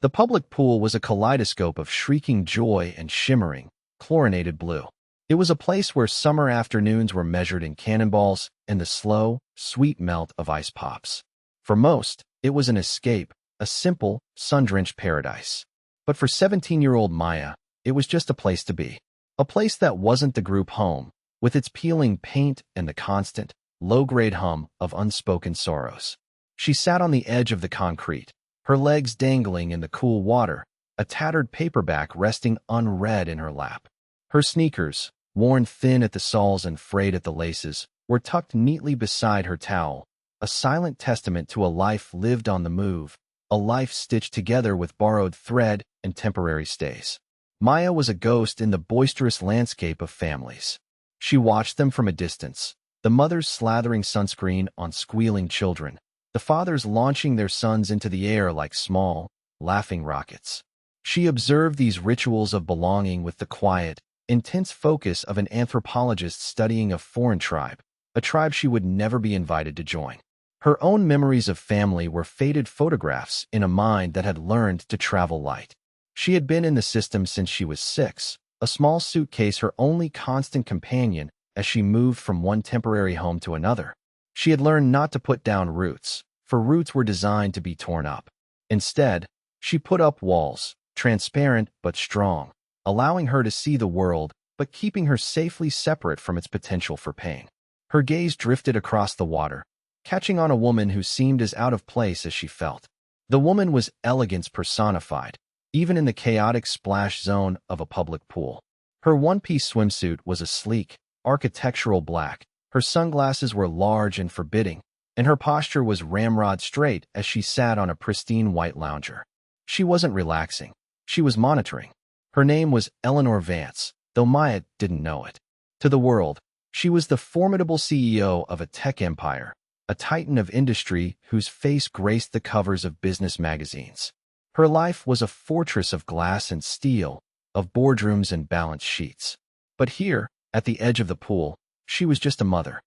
The public pool was a kaleidoscope of shrieking joy and shimmering, chlorinated blue. It was a place where summer afternoons were measured in cannonballs and the slow, sweet melt of ice pops. For most, it was an escape, a simple, sun-drenched paradise. But for 17-year-old Maya, it was just a place to be. A place that wasn't the group home, with its peeling paint and the constant, low-grade hum of unspoken sorrows. She sat on the edge of the concrete, her legs dangling in the cool water, a tattered paperback resting unread in her lap. Her sneakers, worn thin at the soles and frayed at the laces, were tucked neatly beside her towel, a silent testament to a life lived on the move, a life stitched together with borrowed thread and temporary stays. Maya was a ghost in the boisterous landscape of families. She watched them from a distance, the mothers slathering sunscreen on squealing children, the fathers launching their sons into the air like small, laughing rockets. She observed these rituals of belonging with the quiet, intense focus of an anthropologist studying a foreign tribe, a tribe she would never be invited to join. Her own memories of family were faded photographs in a mind that had learned to travel light. She had been in the system since she was 6, a small suitcase her only constant companion as she moved from one temporary home to another. She had learned not to put down roots, for roots were designed to be torn up. Instead, she put up walls, transparent but strong, allowing her to see the world but keeping her safely separate from its potential for pain. Her gaze drifted across the water, catching on a woman who seemed as out of place as she felt. The woman was elegance personified, even in the chaotic splash zone of a public pool. Her one-piece swimsuit was a sleek, architectural black, her sunglasses were large and forbidding, and her posture was ramrod straight as she sat on a pristine white lounger. She wasn't relaxing. She was monitoring. Her name was Eleanor Vance, though Maya didn't know it. To the world, she was the formidable CEO of a tech empire, a titan of industry whose face graced the covers of business magazines. Her life was a fortress of glass and steel, of boardrooms and balance sheets. But here, at the edge of the pool, she was just a mother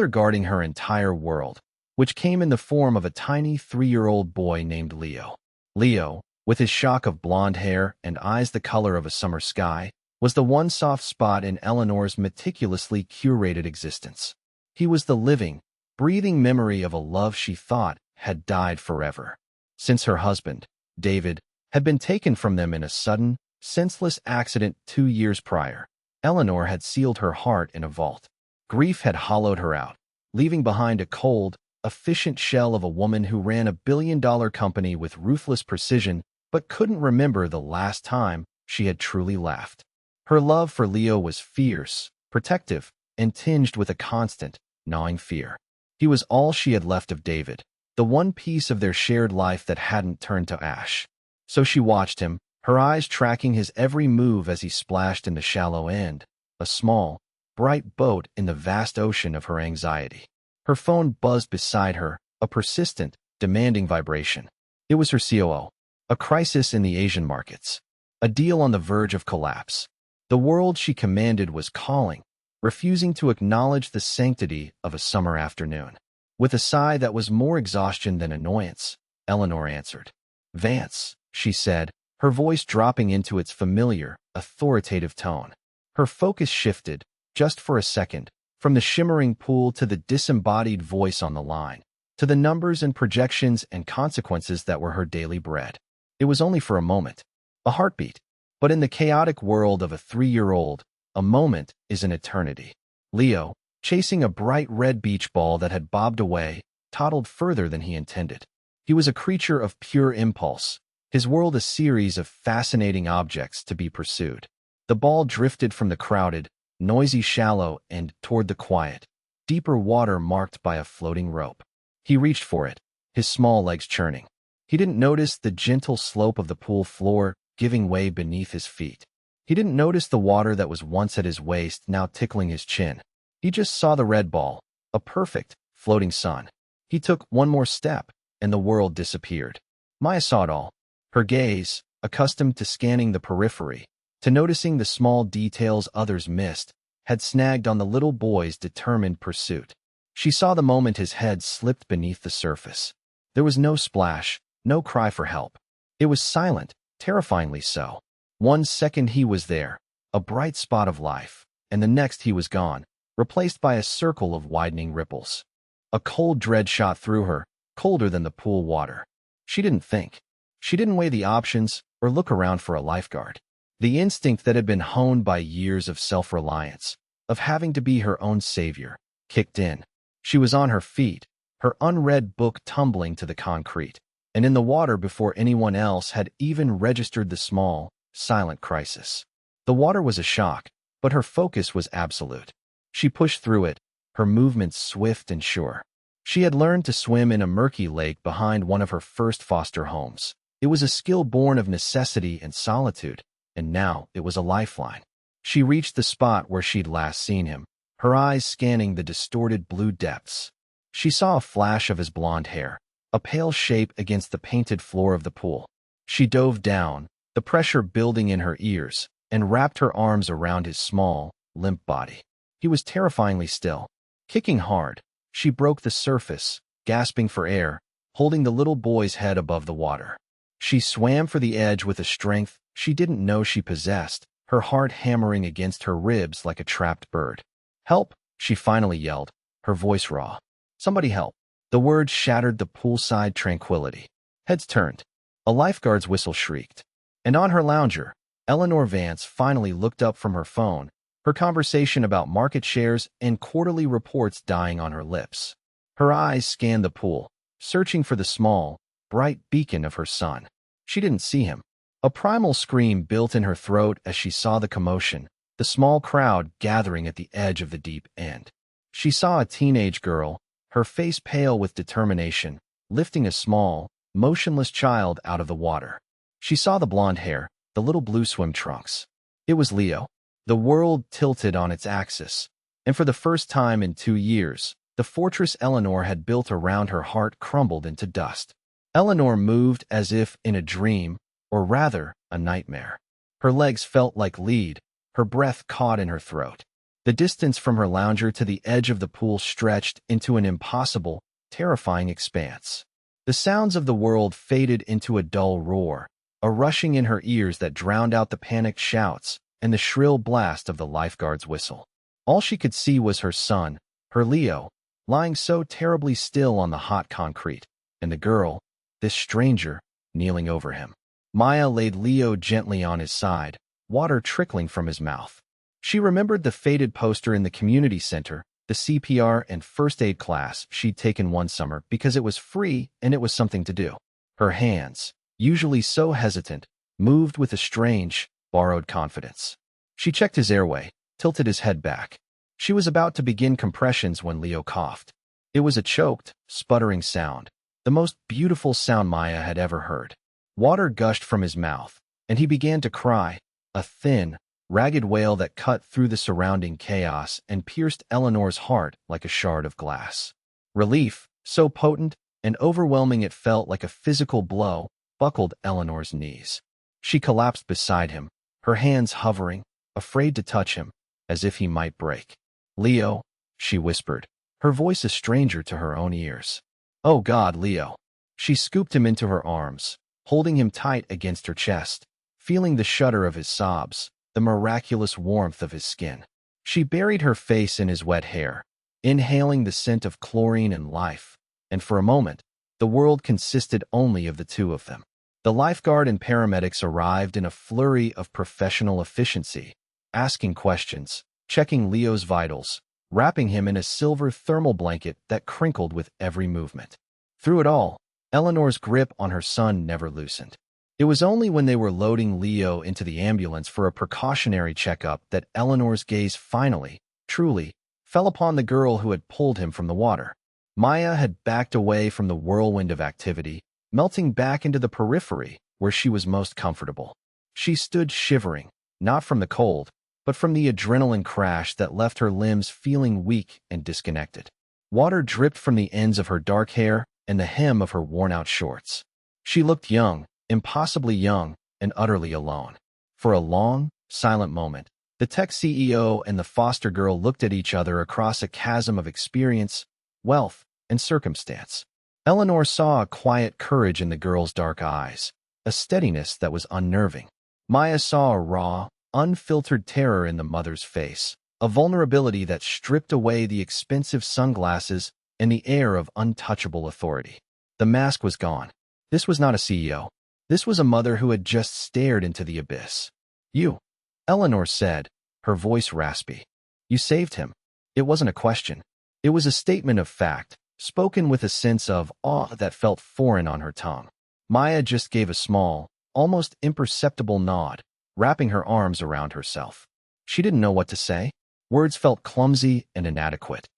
guarding her entire world, which came in the form of a tiny 3-year-old boy named Leo. Leo, with his shock of blonde hair and eyes the color of a summer sky, was the one soft spot in Eleanor's meticulously curated existence. He was the living, breathing memory of a love she thought had died forever. Since her husband, David, had been taken from them in a sudden, senseless accident 2 years prior, Eleanor had sealed her heart in a vault. Grief had hollowed her out, leaving behind a cold, efficient shell of a woman who ran a billion-dollar company with ruthless precision but couldn't remember the last time she had truly laughed. Her love for Leo was fierce, protective, and tinged with a constant, gnawing fear. He was all she had left of David, the one piece of their shared life that hadn't turned to ash. So she watched him, her eyes tracking his every move as he splashed in the shallow end, a small, bright boat in the vast ocean of her anxiety. Her phone buzzed beside her, a persistent, demanding vibration. It was her COO. A crisis in the Asian markets. A deal on the verge of collapse. The world she commanded was calling, refusing to acknowledge the sanctity of a summer afternoon. With a sigh that was more exhaustion than annoyance, Eleanor answered. "Vance," she said, her voice dropping into its familiar, authoritative tone. Her focus shifted, just for a second, from the shimmering pool to the disembodied voice on the line, to the numbers and projections and consequences that were her daily bread. It was only for a moment, a heartbeat, but in the chaotic world of a 3-year-old, a moment is an eternity. Leo, chasing a bright red beach ball that had bobbed away, toddled further than he intended. He was a creature of pure impulse, his world a series of fascinating objects to be pursued. The ball drifted from the crowded, noisy shallow and toward the quiet, deeper water marked by a floating rope. He reached for it, his small legs churning. He didn't notice the gentle slope of the pool floor giving way beneath his feet. He didn't notice the water that was once at his waist now tickling his chin. He just saw the red ball, a perfect, floating sun. He took one more step, and the world disappeared. Maya saw it all. Her gaze, accustomed to scanning the periphery, to noticing the small details others missed, had snagged on the little boy's determined pursuit. She saw the moment his head slipped beneath the surface. There was no splash, no cry for help. It was silent, terrifyingly so. 1 second he was there, a bright spot of life, and the next he was gone, replaced by a circle of widening ripples. A cold dread shot through her, colder than the pool water. She didn't think. She didn't weigh the options or look around for a lifeguard. The instinct that had been honed by years of self-reliance, of having to be her own savior, kicked in. She was on her feet, her unread book tumbling to the concrete, and in the water before anyone else had even registered the small, silent crisis. The water was a shock, but her focus was absolute. She pushed through it, her movements swift and sure. She had learned to swim in a murky lake behind one of her first foster homes. It was a skill born of necessity and solitude, and now it was a lifeline. She reached the spot where she'd last seen him, her eyes scanning the distorted blue depths. She saw a flash of his blonde hair, a pale shape against the painted floor of the pool. She dove down, the pressure building in her ears, and wrapped her arms around his small, limp body. He was terrifyingly still. Kicking hard, she broke the surface, gasping for air, holding the little boy's head above the water. She swam for the edge with a strength she didn't know she possessed, her heart hammering against her ribs like a trapped bird. "Help!" she finally yelled, her voice raw. "Somebody help!" The words shattered the poolside tranquility. Heads turned. A lifeguard's whistle shrieked. And on her lounger, Eleanor Vance finally looked up from her phone, her conversation about market shares and quarterly reports dying on her lips. Her eyes scanned the pool, searching for the small, bright beacon of her son. She didn't see him. A primal scream built in her throat as she saw the commotion, the small crowd gathering at the edge of the deep end. She saw a teenage girl, her face pale with determination, lifting a small, motionless child out of the water. She saw the blonde hair, the little blue swim trunks. It was Leo. The world tilted on its axis, and for the first time in 2 years, the fortress Eleanor had built around her heart crumbled into dust. Eleanor moved as if in a dream, or rather, a nightmare. Her legs felt like lead, her breath caught in her throat. The distance from her lounger to the edge of the pool stretched into an impossible, terrifying expanse. The sounds of the world faded into a dull roar, a rushing in her ears that drowned out the panicked shouts and the shrill blast of the lifeguard's whistle. All she could see was her son, her Leo, lying so terribly still on the hot concrete, and the girl, this stranger, kneeling over him. Maya laid Leo gently on his side, water trickling from his mouth. She remembered the faded poster in the community center, the CPR and first aid class she'd taken one summer because it was free and it was something to do. Her hands, usually so hesitant, moved with a strange, borrowed confidence. She checked his airway, tilted his head back. She was about to begin compressions when Leo coughed. It was a choked, sputtering sound, the most beautiful sound Maya had ever heard. Water gushed from his mouth, and he began to cry, a thin, ragged wail that cut through the surrounding chaos and pierced Eleanor's heart like a shard of glass. Relief, so potent and overwhelming it felt like a physical blow, buckled Eleanor's knees. She collapsed beside him, her hands hovering, afraid to touch him, as if he might break. "Leo," she whispered, her voice a stranger to her own ears. "Oh God, Leo." She scooped him into her arms, holding him tight against her chest, feeling the shudder of his sobs, the miraculous warmth of his skin. She buried her face in his wet hair, inhaling the scent of chlorine and life, and for a moment, the world consisted only of the two of them. The lifeguard and paramedics arrived in a flurry of professional efficiency, asking questions, checking Leo's vitals, wrapping him in a silver thermal blanket that crinkled with every movement. Through it all, Eleanor's grip on her son never loosened. It was only when they were loading Leo into the ambulance for a precautionary checkup that Eleanor's gaze finally, truly, fell upon the girl who had pulled him from the water. Maya had backed away from the whirlwind of activity, melting back into the periphery where she was most comfortable. She stood shivering, not from the cold, but from the adrenaline crash that left her limbs feeling weak and disconnected. Water dripped from the ends of her dark hair and the hem of her worn-out shorts. She looked young, impossibly young, and utterly alone. For a long, silent moment, the tech CEO and the foster girl looked at each other across a chasm of experience, wealth, and circumstance. Eleanor saw a quiet courage in the girl's dark eyes, a steadiness that was unnerving. Maya saw a raw, unfiltered terror in the mother's face, a vulnerability that stripped away the expensive sunglasses and the air of untouchable authority. The mask was gone. This was not a CEO. This was a mother who had just stared into the abyss. "You," Eleanor said, her voice raspy. "You saved him." It wasn't a question. It was a statement of fact, spoken with a sense of awe that felt foreign on her tongue. Maya just gave a small, almost imperceptible nod, wrapping her arms around herself. She didn't know what to say. Words felt clumsy and inadequate.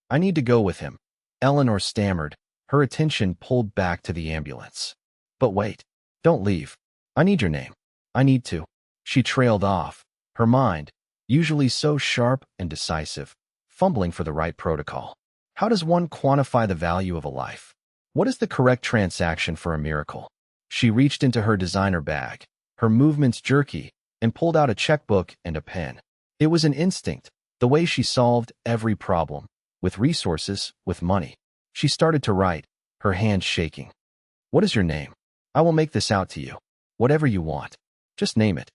I need to go with him," Eleanor stammered, her attention pulled back to the ambulance. "But wait. Don't leave. I need your name. I need to." She trailed off, her mind, usually so sharp and decisive, fumbling for the right protocol. How does one quantify the value of a life? What is the correct transaction for a miracle? She reached into her designer bag, her movements jerky, and pulled out a checkbook and a pen. It was an instinct, the way she solved every problem, with resources, with money. She started to write, her hands shaking. "What is your name? I will make this out to you. Whatever you want. Just name it."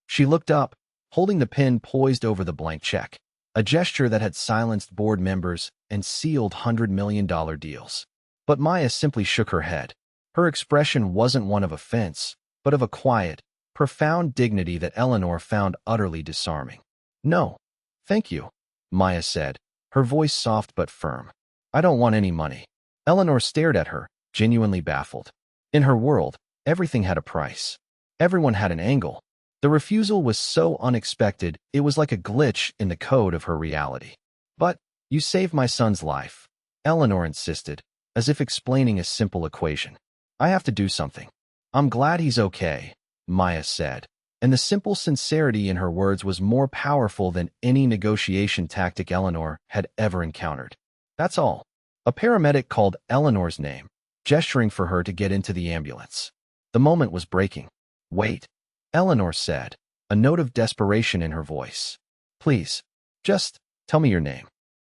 She looked up, holding the pen poised over the blank check, a gesture that had silenced board members and sealed $100 million deals. But Maya simply shook her head. Her expression wasn't one of offense, but of a quiet, profound dignity that Eleanor found utterly disarming. "No, thank you," Maya said, her voice soft but firm. "I don't want any money." Eleanor stared at her, genuinely baffled. In her world, everything had a price. Everyone had an angle. The refusal was so unexpected, it was like a glitch in the code of her reality. "But, you saved my son's life," Eleanor insisted, as if explaining a simple equation. "I have to do something." "I'm glad he's okay," Maya said, and the simple sincerity in her words was more powerful than any negotiation tactic Eleanor had ever encountered. "That's all." A paramedic called Eleanor's name, gesturing for her to get into the ambulance. The moment was breaking. "Wait," Eleanor said, a note of desperation in her voice. "Please, just tell me your name."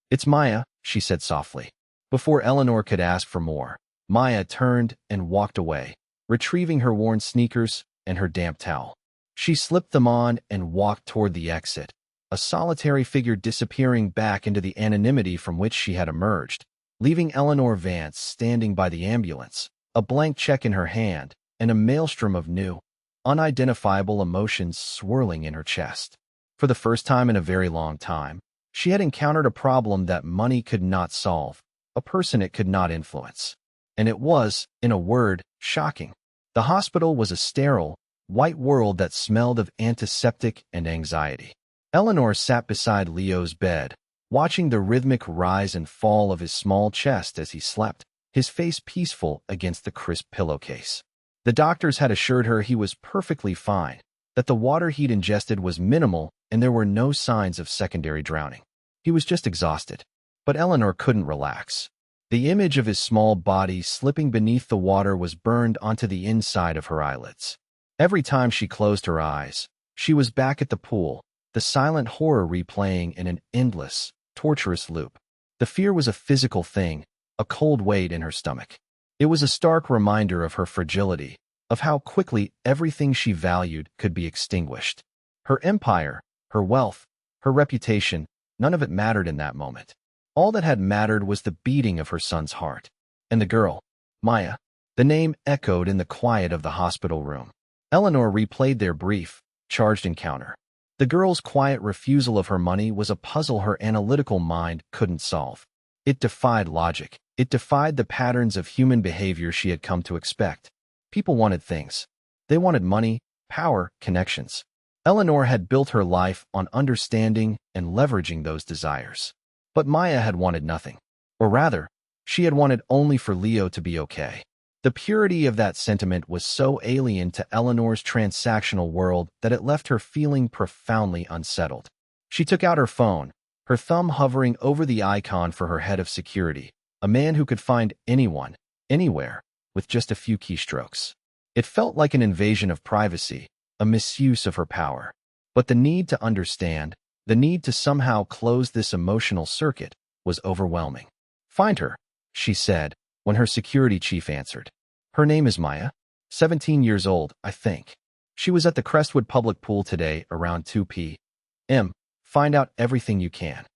"It's Maya," she said softly. Before Eleanor could ask for more, Maya turned and walked away, retrieving her worn sneakers and her damp towel. She slipped them on and walked toward the exit, a solitary figure disappearing back into the anonymity from which she had emerged, leaving Eleanor Vance standing by the ambulance, a blank check in her hand, and a maelstrom of new, unidentifiable emotions swirling in her chest. For the first time in a very long time, she had encountered a problem that money could not solve, a person it could not influence. And it was, in a word, shocking. The hospital was a sterile, white world that smelled of antiseptic and anxiety. Eleanor sat beside Leo's bed, watching the rhythmic rise and fall of his small chest as he slept, his face peaceful against the crisp pillowcase. The doctors had assured her he was perfectly fine, that the water he'd ingested was minimal and there were no signs of secondary drowning. He was just exhausted. But Eleanor couldn't relax. The image of his small body slipping beneath the water was burned onto the inside of her eyelids. Every time she closed her eyes, she was back at the pool, the silent horror replaying in an endless, torturous loop. The fear was a physical thing, a cold weight in her stomach. It was a stark reminder of her fragility, of how quickly everything she valued could be extinguished. Her empire, her wealth, her reputation, none of it mattered in that moment. All that had mattered was the beating of her son's heart. And the girl, Maya. The name echoed in the quiet of the hospital room. Eleanor replayed their brief, charged encounter. The girl's quiet refusal of her money was a puzzle her analytical mind couldn't solve. It defied logic. It defied the patterns of human behavior she had come to expect. People wanted things. They wanted money, power, connections. Eleanor had built her life on understanding and leveraging those desires. But Maya had wanted nothing. Or rather, she had wanted only for Leo to be okay. The purity of that sentiment was so alien to Eleanor's transactional world that it left her feeling profoundly unsettled. She took out her phone, her thumb hovering over the icon for her head of security, a man who could find anyone, anywhere, with just a few keystrokes. It felt like an invasion of privacy, a misuse of her power. But the need to understand, the need to somehow close this emotional circuit, was overwhelming. "Find her," she said, when her security chief answered. "Her name is Maya. 17 years old, I think. She was at the Crestwood Public Pool today around 2 p.m. Find out everything you can.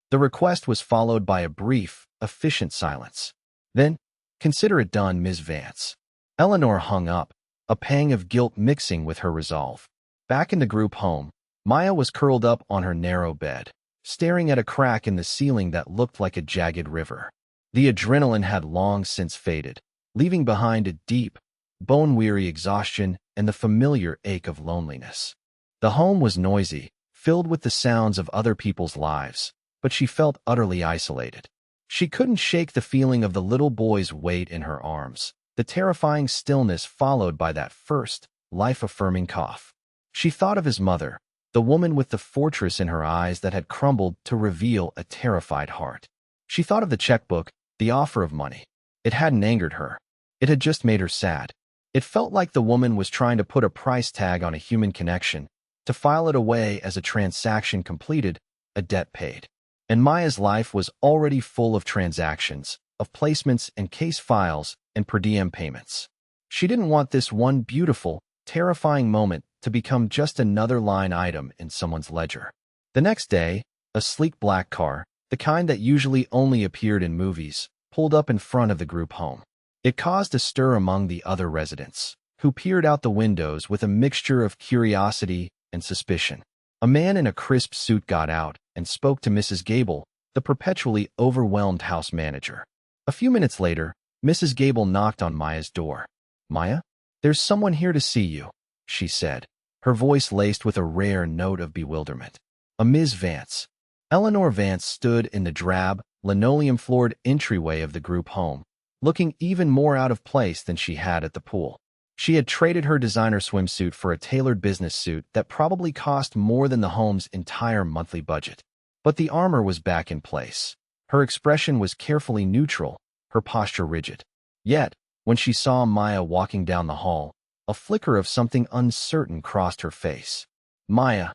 The request was followed by a brief, efficient silence. Then, consider it done, Ms. Vance. Eleanor hung up, a pang of guilt mixing with her resolve. Back in the group home, Maya was curled up on her narrow bed, staring at a crack in the ceiling that looked like a jagged river. The adrenaline had long since faded, leaving behind a deep, bone-weary exhaustion and the familiar ache of loneliness. The home was noisy, filled with the sounds of other people's lives, but she felt utterly isolated. She couldn't shake the feeling of the little boy's weight in her arms, the terrifying stillness followed by that first, life-affirming cough. She thought of his mother, the woman with the fortress in her eyes that had crumbled to reveal a terrified heart. She thought of the checkbook, the offer of money. It hadn't angered her. It had just made her sad. It felt like the woman was trying to put a price tag on a human connection, to file it away as a transaction completed, a debt paid. And Maya's life was already full of transactions, of placements and case files and per diem payments. She didn't want this one beautiful, terrifying moment to become just another line item in someone's ledger. The next day, a sleek black car, the kind that usually only appeared in movies, pulled up in front of the group home. It caused a stir among the other residents, who peered out the windows with a mixture of curiosity and suspicion. A man in a crisp suit got out and spoke to Mrs. Gable, the perpetually overwhelmed house manager. A few minutes later, Mrs. Gable knocked on Maya's door. "Maya, there's someone here to see you," she said, her voice laced with a rare note of bewilderment. "A Ms. Vance." Eleanor Vance stood in the drab, linoleum-floored entryway of the group home, looking even more out of place than she had at the pool. She had traded her designer swimsuit for a tailored business suit that probably cost more than the home's entire monthly budget. But the armor was back in place. Her expression was carefully neutral, her posture rigid. Yet, when she saw Maya walking down the hall, a flicker of something uncertain crossed her face. "Maya,"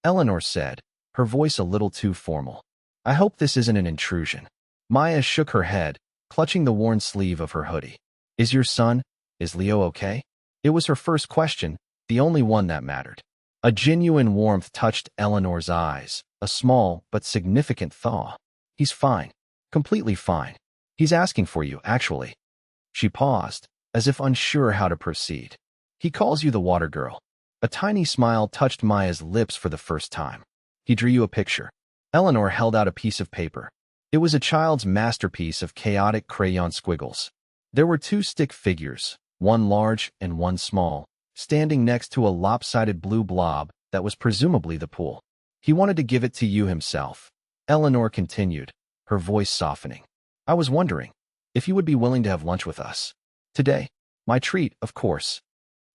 Eleanor said, her voice a little too formal. "I hope this isn't an intrusion." Maya shook her head, clutching the worn sleeve of her hoodie. Is Leo okay?" It was her first question, the only one that mattered. A genuine warmth touched Eleanor's eyes, a small but significant thaw. "He's fine. Completely fine. He's asking for you, actually." She paused, as if unsure how to proceed. "He calls you the water girl." A tiny smile touched Maya's lips for the first time. "He drew you a picture." Eleanor held out a piece of paper. It was a child's masterpiece of chaotic crayon squiggles. There were two stick figures, one large and one small, standing next to a lopsided blue blob that was presumably the pool. "He wanted to give it to you himself," Eleanor continued, her voice softening. "I was wondering if you would be willing to have lunch with us today. My treat, of course."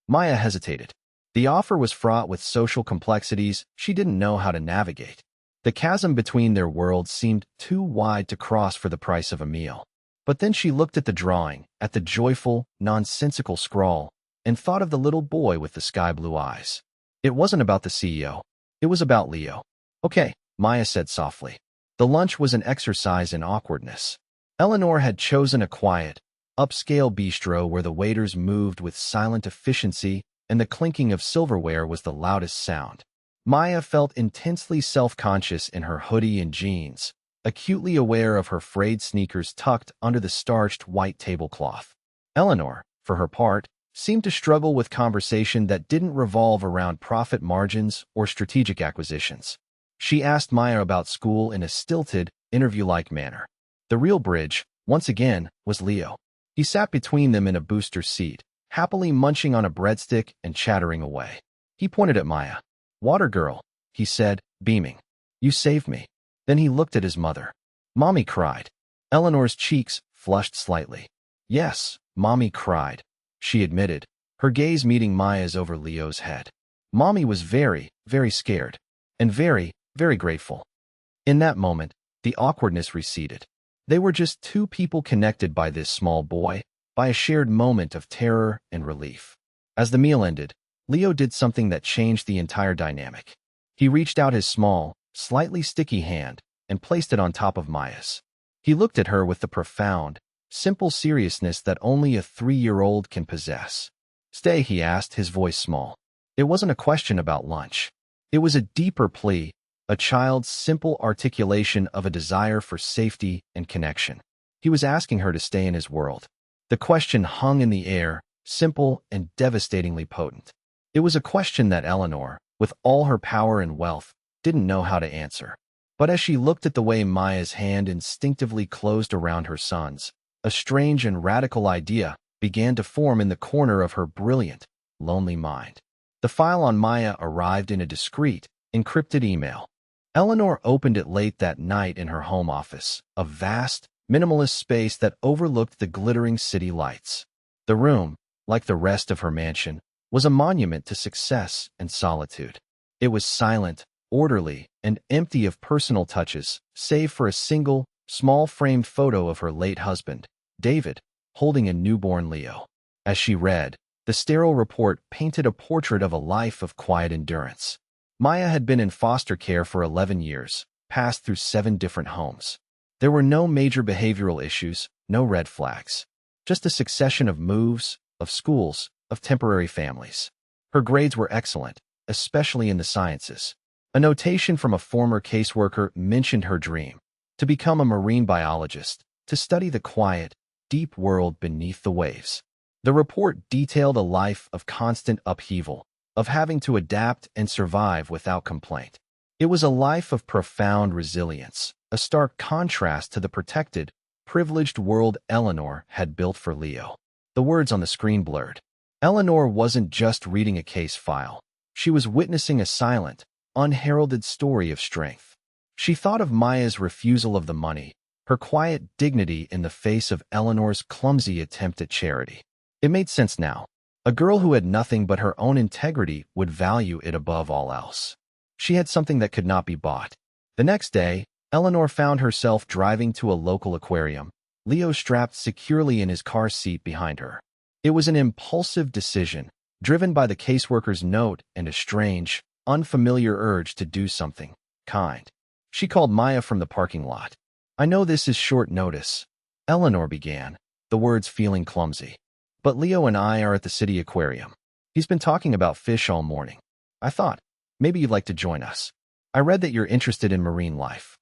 Maya hesitated. The offer was fraught with social complexities she didn't know how to navigate. The chasm between their worlds seemed too wide to cross for the price of a meal. But then she looked at the drawing, at the joyful, nonsensical scrawl, and thought of the little boy with the sky-blue eyes. It wasn't about the CEO. It was about Leo. "Okay," Maya said softly. The lunch was an exercise in awkwardness. Eleanor had chosen a quiet, upscale bistro where the waiters moved with silent efficiency and the clinking of silverware was the loudest sound. Maya felt intensely self-conscious in her hoodie and jeans, acutely aware of her frayed sneakers tucked under the starched white tablecloth. Eleanor, for her part, seemed to struggle with conversation that didn't revolve around profit margins or strategic acquisitions. She asked Maya about school in a stilted, interview-like manner. The real bridge, once again, was Leo. He sat between them in a booster seat, happily munching on a breadstick and chattering away. He pointed at Maya. "Water girl," he said, beaming. "You saved me." Then he looked at his mother. "Mommy cried." Eleanor's cheeks flushed slightly. "Yes, Mommy cried," she admitted, her gaze meeting Maya's over Leo's head. "Mommy was very, very scared. And very, very grateful." In that moment, the awkwardness receded. They were just two people connected by this small boy, by a shared moment of terror and relief. As the meal ended, Leo did something that changed the entire dynamic. He reached out his small, slightly sticky hand and placed it on top of Maya's. He looked at her with the profound, simple seriousness that only a 3-year-old can possess. Stay, he asked, his voice small. It wasn't a question about lunch. It was a deeper plea, a child's simple articulation of a desire for safety and connection. He was asking her to stay in his world. The question hung in the air, simple and devastatingly potent. It was a question that Eleanor, with all her power and wealth, didn't know how to answer. But as she looked at the way Maya's hand instinctively closed around her son's, a strange and radical idea began to form in the corner of her brilliant, lonely mind. The file on Maya arrived in a discreet, encrypted email. Eleanor opened it late that night in her home office, a vast, minimalist space that overlooked the glittering city lights. The room, like the rest of her mansion, was a monument to success and solitude. It was silent, orderly, and empty of personal touches, save for a single, small-framed photo of her late husband, David, holding a newborn Leo. As she read, the sterile report painted a portrait of a life of quiet endurance. Maya had been in foster care for 11 years, passed through 7 different homes. There were no major behavioral issues, no red flags. Just a succession of moves, of schools, of temporary families. Her grades were excellent, especially in the sciences. A notation from a former caseworker mentioned her dream: to become a marine biologist, to study the quiet, deep world beneath the waves. The report detailed a life of constant upheaval, of having to adapt and survive without complaint. It was a life of profound resilience, a stark contrast to the protected, privileged world Eleanor had built for Leo. The words on the screen blurred. Eleanor wasn't just reading a case file. She was witnessing a silent, unheralded story of strength. She thought of Maya's refusal of the money, her quiet dignity in the face of Eleanor's clumsy attempt at charity. It made sense now. A girl who had nothing but her own integrity would value it above all else. She had something that could not be bought. The next day, Eleanor found herself driving to a local aquarium, Leo strapped securely in his car seat behind her. It was an impulsive decision, driven by the caseworker's note and a strange, unfamiliar urge to do something kind. She called Maya from the parking lot. "I know this is short notice," Eleanor began, the words feeling clumsy. "But Leo and I are at the city aquarium. He's been talking about fish all morning. I thought, maybe you'd like to join us. I read that you're interested in marine life."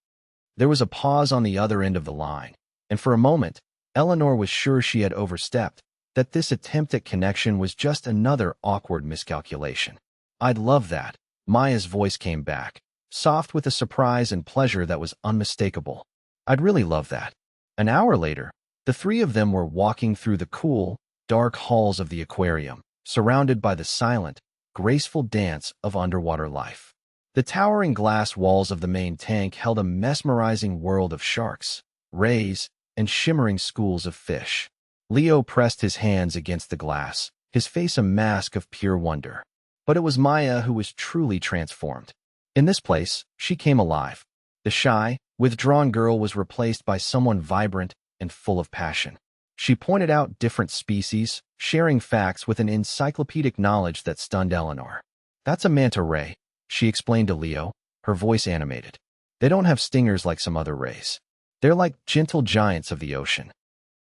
There was a pause on the other end of the line, and for a moment, Eleanor was sure she had overstepped, that this attempt at connection was just another awkward miscalculation. "I'd love that," Maya's voice came back, soft with a surprise and pleasure that was unmistakable. "I'd really love that." An hour later, the three of them were walking through the cool, dark halls of the aquarium, surrounded by the silent, graceful dance of underwater life. The towering glass walls of the main tank held a mesmerizing world of sharks, rays, and shimmering schools of fish. Leo pressed his hands against the glass, his face a mask of pure wonder. But it was Maya who was truly transformed. In this place, she came alive. The shy, withdrawn girl was replaced by someone vibrant and full of passion. She pointed out different species, sharing facts with an encyclopedic knowledge that stunned Eleanor. "That's a manta ray," she explained to Leo, her voice animated. "They don't have stingers like some other rays. They're like gentle giants of the ocean."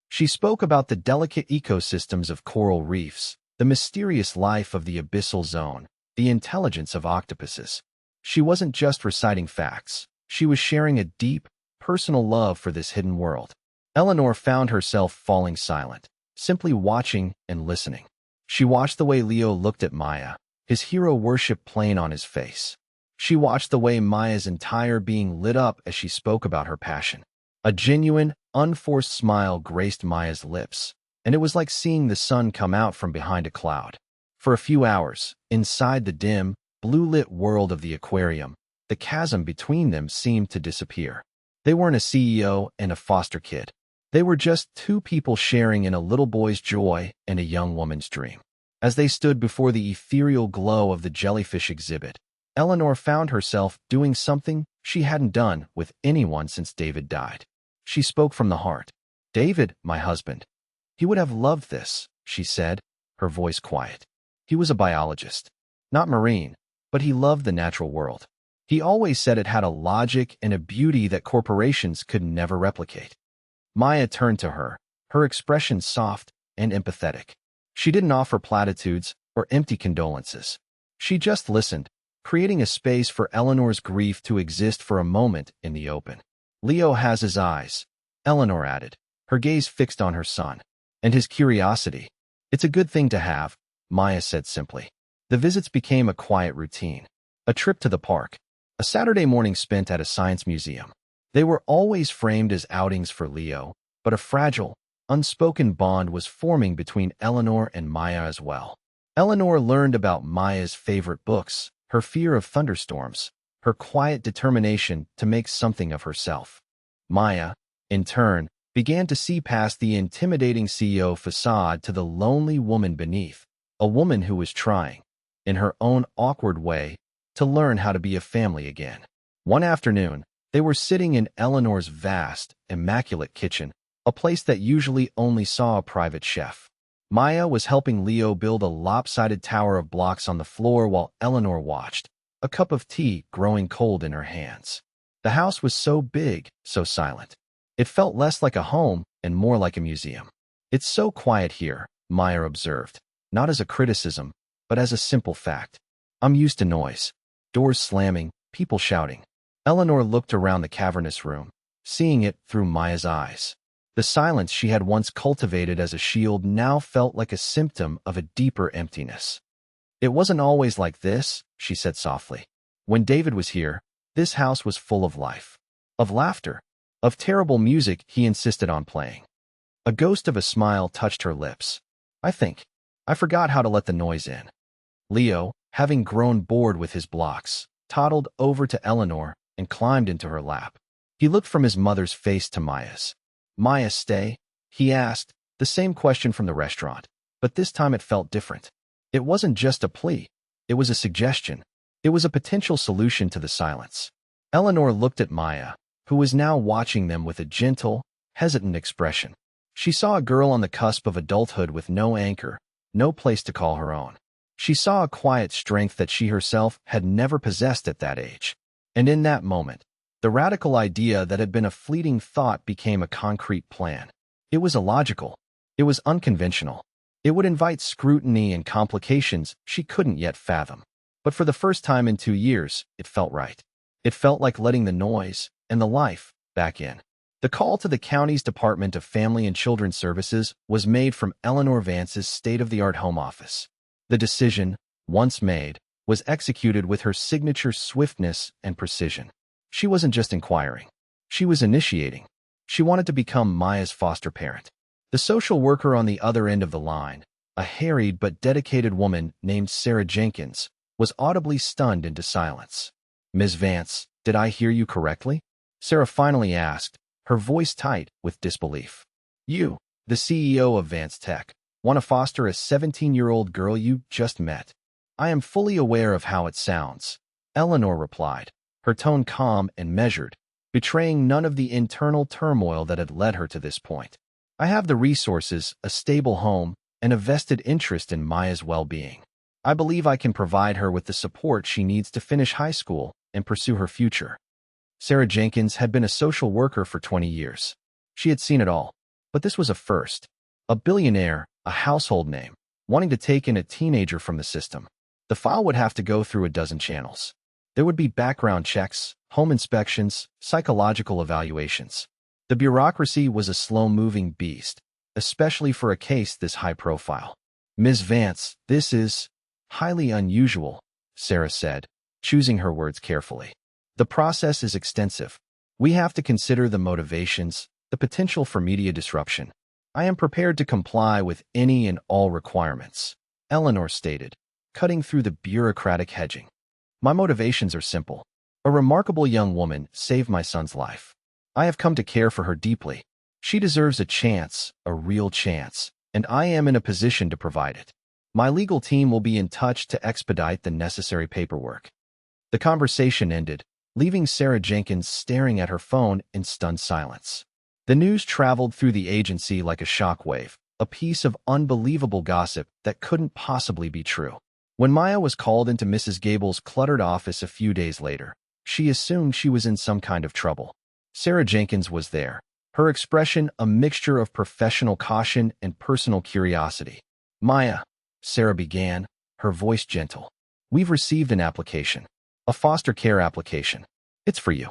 She spoke about the delicate ecosystems of coral reefs, the mysterious life of the abyssal zone, the intelligence of octopuses. She wasn't just reciting facts. She was sharing a deep, personal love for this hidden world. Eleanor found herself falling silent, simply watching and listening. She watched the way Leo looked at Maya, his hero worship plain on his face. She watched the way Maya's entire being lit up as she spoke about her passion. A genuine, unforced smile graced Maya's lips, and it was like seeing the sun come out from behind a cloud. For a few hours, inside the dim, blue-lit world of the aquarium, the chasm between them seemed to disappear. They weren't a CEO and a foster kid. They were just two people sharing in a little boy's joy and a young woman's dream. As they stood before the ethereal glow of the jellyfish exhibit, Eleanor found herself doing something she hadn't done with anyone since David died. She spoke from the heart. "David, my husband. He would have loved this," she said, her voice quiet. "He was a biologist. Not marine, but he loved the natural world. He always said it had a logic and a beauty that corporations could never replicate." Maya turned to her, her expression soft and empathetic. She didn't offer platitudes or empty condolences. She just listened, creating a space for Eleanor's grief to exist for a moment in the open. Leo has his eyes, Eleanor added, her gaze fixed on her son, and his curiosity. It's a good thing to have, Maya said simply. The visits became a quiet routine. A trip to the park, a Saturday morning spent at a science museum. They were always framed as outings for Leo, but a fragile, unspoken bond was forming between Eleanor and Maya as well. Eleanor learned about Maya's favorite books, her fear of thunderstorms, her quiet determination to make something of herself. Maya, in turn, began to see past the intimidating CEO facade to the lonely woman beneath, a woman who was trying, in her own awkward way, to learn how to be a family again. One afternoon, they were sitting in Eleanor's vast, immaculate kitchen, a place that usually only saw a private chef. Maya was helping Leo build a lopsided tower of blocks on the floor while Eleanor watched, a cup of tea growing cold in her hands. The house was so big, so silent. It felt less like a home and more like a museum. It's so quiet here, Maya observed, not as a criticism, but as a simple fact. I'm used to noise. Doors slamming, people shouting. Eleanor looked around the cavernous room, seeing it through Maya's eyes. The silence she had once cultivated as a shield now felt like a symptom of a deeper emptiness. It wasn't always like this, she said softly. When David was here, this house was full of life, of laughter, of terrible music he insisted on playing. A ghost of a smile touched her lips. I forgot how to let the noise in. Leo, having grown bored with his blocks, toddled over to Eleanor and climbed into her lap. He looked from his mother's face to Maya's. Maya, stay? He asked, the same question from the restaurant, but this time it felt different. It wasn't just a plea. It was a suggestion. It was a potential solution to the silence. Eleanor looked at Maya, who was now watching them with a gentle, hesitant expression. She saw a girl on the cusp of adulthood with no anchor, no place to call her own. She saw a quiet strength that she herself had never possessed at that age. And in that moment, the radical idea that had been a fleeting thought became a concrete plan. It was illogical. It was unconventional. It would invite scrutiny and complications she couldn't yet fathom. But for the first time in 2 years, it felt right. It felt like letting the noise and the life back in. The call to the county's Department of Family and Children's Services was made from Eleanor Vance's state-of-the-art home office. The decision, once made, was executed with her signature swiftness and precision. She wasn't just inquiring. She was initiating. She wanted to become Maya's foster parent. The social worker on the other end of the line, a harried but dedicated woman named Sarah Jenkins, was audibly stunned into silence. Ms. Vance, did I hear you correctly? Sarah finally asked, her voice tight with disbelief. You, the CEO of Vance Tech, want to foster a 17-year-old girl you just met. I am fully aware of how it sounds, Eleanor replied, her tone calm and measured, betraying none of the internal turmoil that had led her to this point. I have the resources, a stable home, and a vested interest in Maya's well-being. I believe I can provide her with the support she needs to finish high school and pursue her future. Sarah Jenkins had been a social worker for 20 years. She had seen it all, but this was a first. A billionaire, a household name, wanting to take in a teenager from the system. The file would have to go through a dozen channels. There would be background checks, home inspections, psychological evaluations. The bureaucracy was a slow-moving beast, especially for a case this high-profile. Ms. Vance, this is highly unusual, Sarah said, choosing her words carefully. The process is extensive. We have to consider the motivations, the potential for media disruption. I am prepared to comply with any and all requirements, Eleanor stated, cutting through the bureaucratic hedging. My motivations are simple. A remarkable young woman saved my son's life. I have come to care for her deeply. She deserves a chance, a real chance, and I am in a position to provide it. My legal team will be in touch to expedite the necessary paperwork. The conversation ended, leaving Sarah Jenkins staring at her phone in stunned silence. The news traveled through the agency like a shockwave, a piece of unbelievable gossip that couldn't possibly be true. When Maya was called into Mrs. Gable's cluttered office a few days later, she assumed she was in some kind of trouble. Sarah Jenkins was there, her expression a mixture of professional caution and personal curiosity. Maya, Sarah began, her voice gentle. We've received an application. A foster care application. It's for you.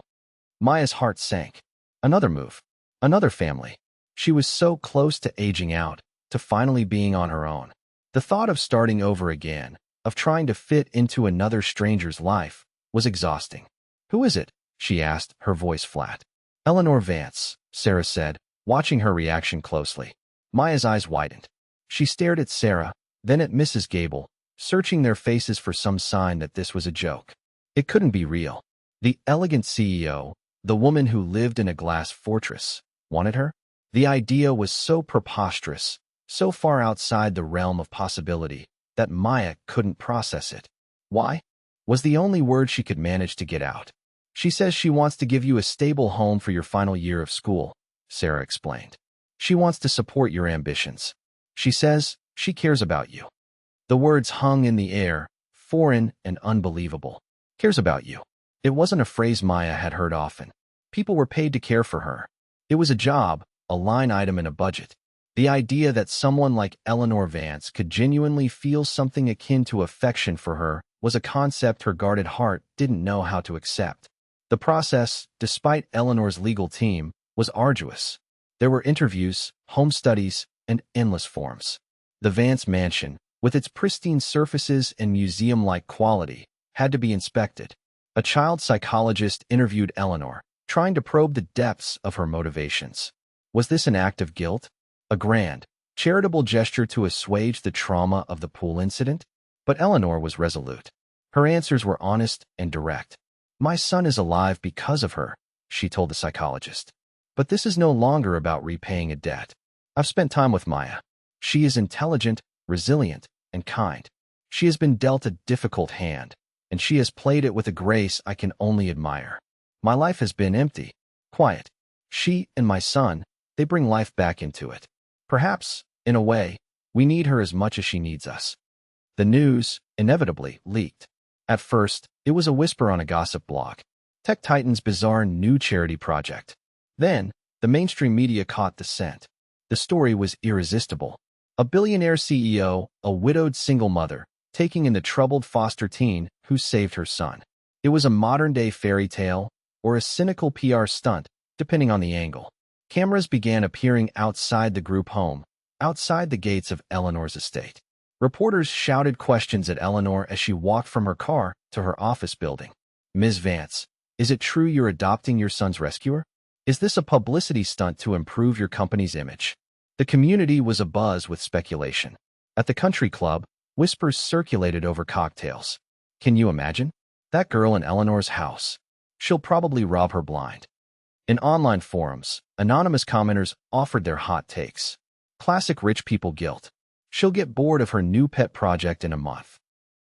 Maya's heart sank. Another move. Another family. She was so close to aging out, to finally being on her own. The thought of starting over again, of trying to fit into another stranger's life, was exhausting. Who is it? She asked, her voice flat. Eleanor Vance, Sarah said, watching her reaction closely. Maya's eyes widened. She stared at Sarah, then at Mrs. Gable, searching their faces for some sign that this was a joke. It couldn't be real. The elegant CEO, the woman who lived in a glass fortress, wanted her? The idea was so preposterous, so far outside the realm of possibility, that Maya couldn't process it. Why? Was the only word she could manage to get out. She says she wants to give you a stable home for your final year of school, Sarah explained. She wants to support your ambitions. She says she cares about you. The words hung in the air, foreign and unbelievable. Cares about you. It wasn't a phrase Maya had heard often. People were paid to care for her. It was a job, a line item in a budget. The idea that someone like Eleanor Vance could genuinely feel something akin to affection for her was a concept her guarded heart didn't know how to accept. The process, despite Eleanor's legal team, was arduous. There were interviews, home studies, and endless forms. The Vance mansion, with its pristine surfaces and museum-like quality, had to be inspected. A child psychologist interviewed Eleanor, trying to probe the depths of her motivations. Was this an act of guilt? A grand, charitable gesture to assuage the trauma of the pool incident? But Eleanor was resolute. Her answers were honest and direct. My son is alive because of her, she told the psychologist. But this is no longer about repaying a debt. I've spent time with Maya. She is intelligent, resilient, and kind. She has been dealt a difficult hand, and she has played it with a grace I can only admire. My life has been empty, quiet. She and my son, they bring life back into it. Perhaps, in a way, we need her as much as she needs us. The news, inevitably, leaked. At first, it was a whisper on a gossip blog. Tech Titan's bizarre new charity project. Then, the mainstream media caught the scent. The story was irresistible. A billionaire CEO, a widowed single mother, taking in the troubled foster teen who saved her son. It was a modern-day fairy tale, or a cynical PR stunt, depending on the angle. Cameras began appearing outside the group home, outside the gates of Eleanor's estate. Reporters shouted questions at Eleanor as she walked from her car to her office building. Ms. Vance, is it true you're adopting your son's rescuer? Is this a publicity stunt to improve your company's image? The community was abuzz with speculation. At the country club, whispers circulated over cocktails. Can you imagine? That girl in Eleanor's house. She'll probably rob her blind. In online forums, anonymous commenters offered their hot takes. Classic rich people guilt. She'll get bored of her new pet project in a month.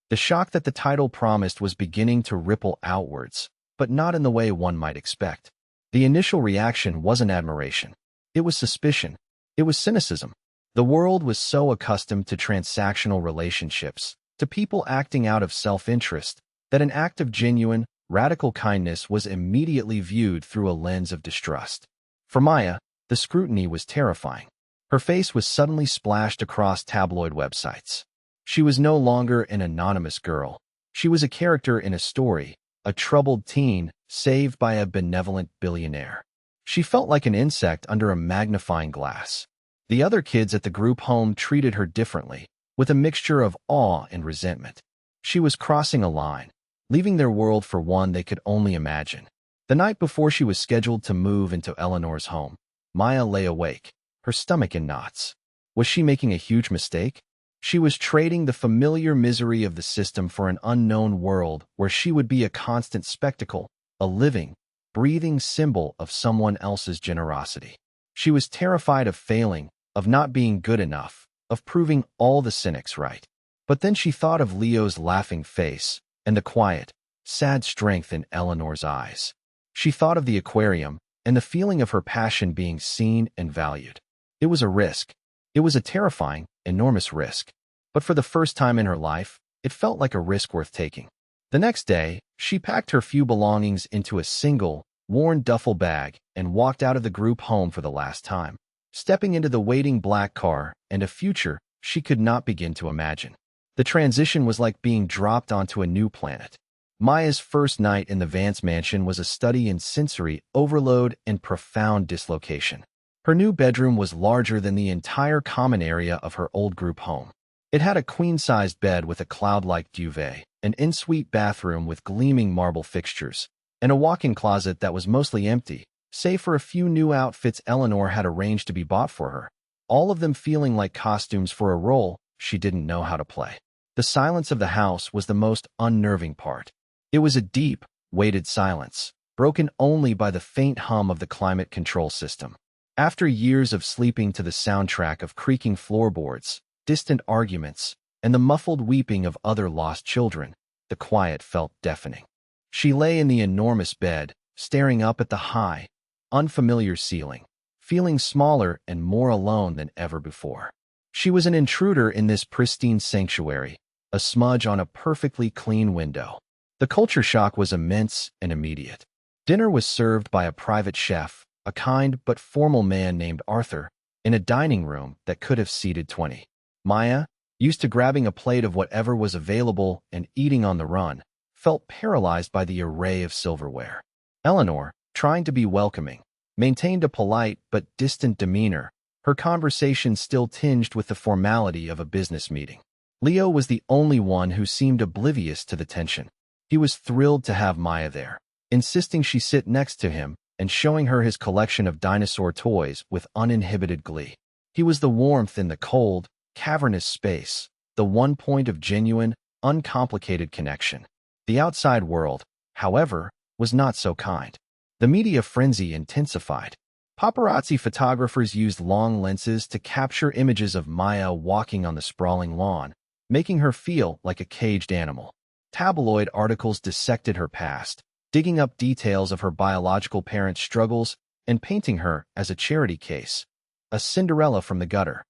The shock that the title promised was beginning to ripple outwards, but not in the way one might expect. The initial reaction wasn't admiration. It was suspicion. It was cynicism. The world was so accustomed to transactional relationships, to people acting out of self-interest, that an act of genuine, radical kindness was immediately viewed through a lens of distrust. For Maya, the scrutiny was terrifying. Her face was suddenly splashed across tabloid websites. She was no longer an anonymous girl. She was a character in a story, a troubled teen saved by a benevolent billionaire. She felt like an insect under a magnifying glass. The other kids at the group home treated her differently, with a mixture of awe and resentment. She was crossing a line, leaving their world for one they could only imagine. The night before she was scheduled to move into Eleanor's home, Maya lay awake, her stomach in knots. Was she making a huge mistake? She was trading the familiar misery of the system for an unknown world where she would be a constant spectacle, a living, breathing symbol of someone else's generosity. She was terrified of failing, of not being good enough, of proving all the cynics right. But then she thought of Leo's laughing face and the quiet, sad strength in Eleanor's eyes. She thought of the aquarium and the feeling of her passion being seen and valued. It was a risk. It was a terrifying, enormous risk. But for the first time in her life, it felt like a risk worth taking. The next day, she packed her few belongings into a single, worn duffel bag and walked out of the group home for the last time, stepping into the waiting black car and a future she could not begin to imagine. The transition was like being dropped onto a new planet. Maya's first night in the Vance mansion was a study in sensory overload and profound dislocation. Her new bedroom was larger than the entire common area of her old group home. It had a queen-sized bed with a cloud-like duvet, an en-suite bathroom with gleaming marble fixtures, and a walk-in closet that was mostly empty, save for a few new outfits Eleanor had arranged to be bought for her, all of them feeling like costumes for a role she didn't know how to play. The silence of the house was the most unnerving part. It was a deep, weighted silence, broken only by the faint hum of the climate control system. After years of sleeping to the soundtrack of creaking floorboards, distant arguments, and the muffled weeping of other lost children, the quiet felt deafening. She lay in the enormous bed, staring up at the high, unfamiliar ceiling, feeling smaller and more alone than ever before. She was an intruder in this pristine sanctuary, a smudge on a perfectly clean window. The culture shock was immense and immediate. Dinner was served by a private chef, a kind but formal man named Arthur, in a dining room that could have seated 20. Maya, used to grabbing a plate of whatever was available and eating on the run, felt paralyzed by the array of silverware. Eleanor, trying to be welcoming, maintained a polite but distant demeanor, her conversation still tinged with the formality of a business meeting. Leo was the only one who seemed oblivious to the tension. He was thrilled to have Maya there, insisting she sit next to him and showing her his collection of dinosaur toys with uninhibited glee. He was the warmth in the cold, cavernous space, the one point of genuine, uncomplicated connection. The outside world, however, was not so kind. The media frenzy intensified. Paparazzi photographers used long lenses to capture images of Maya walking on the sprawling lawn, making her feel like a caged animal. Tabloid articles dissected her past, digging up details of her biological parents' struggles and painting her as a charity case, a Cinderella from the gutter.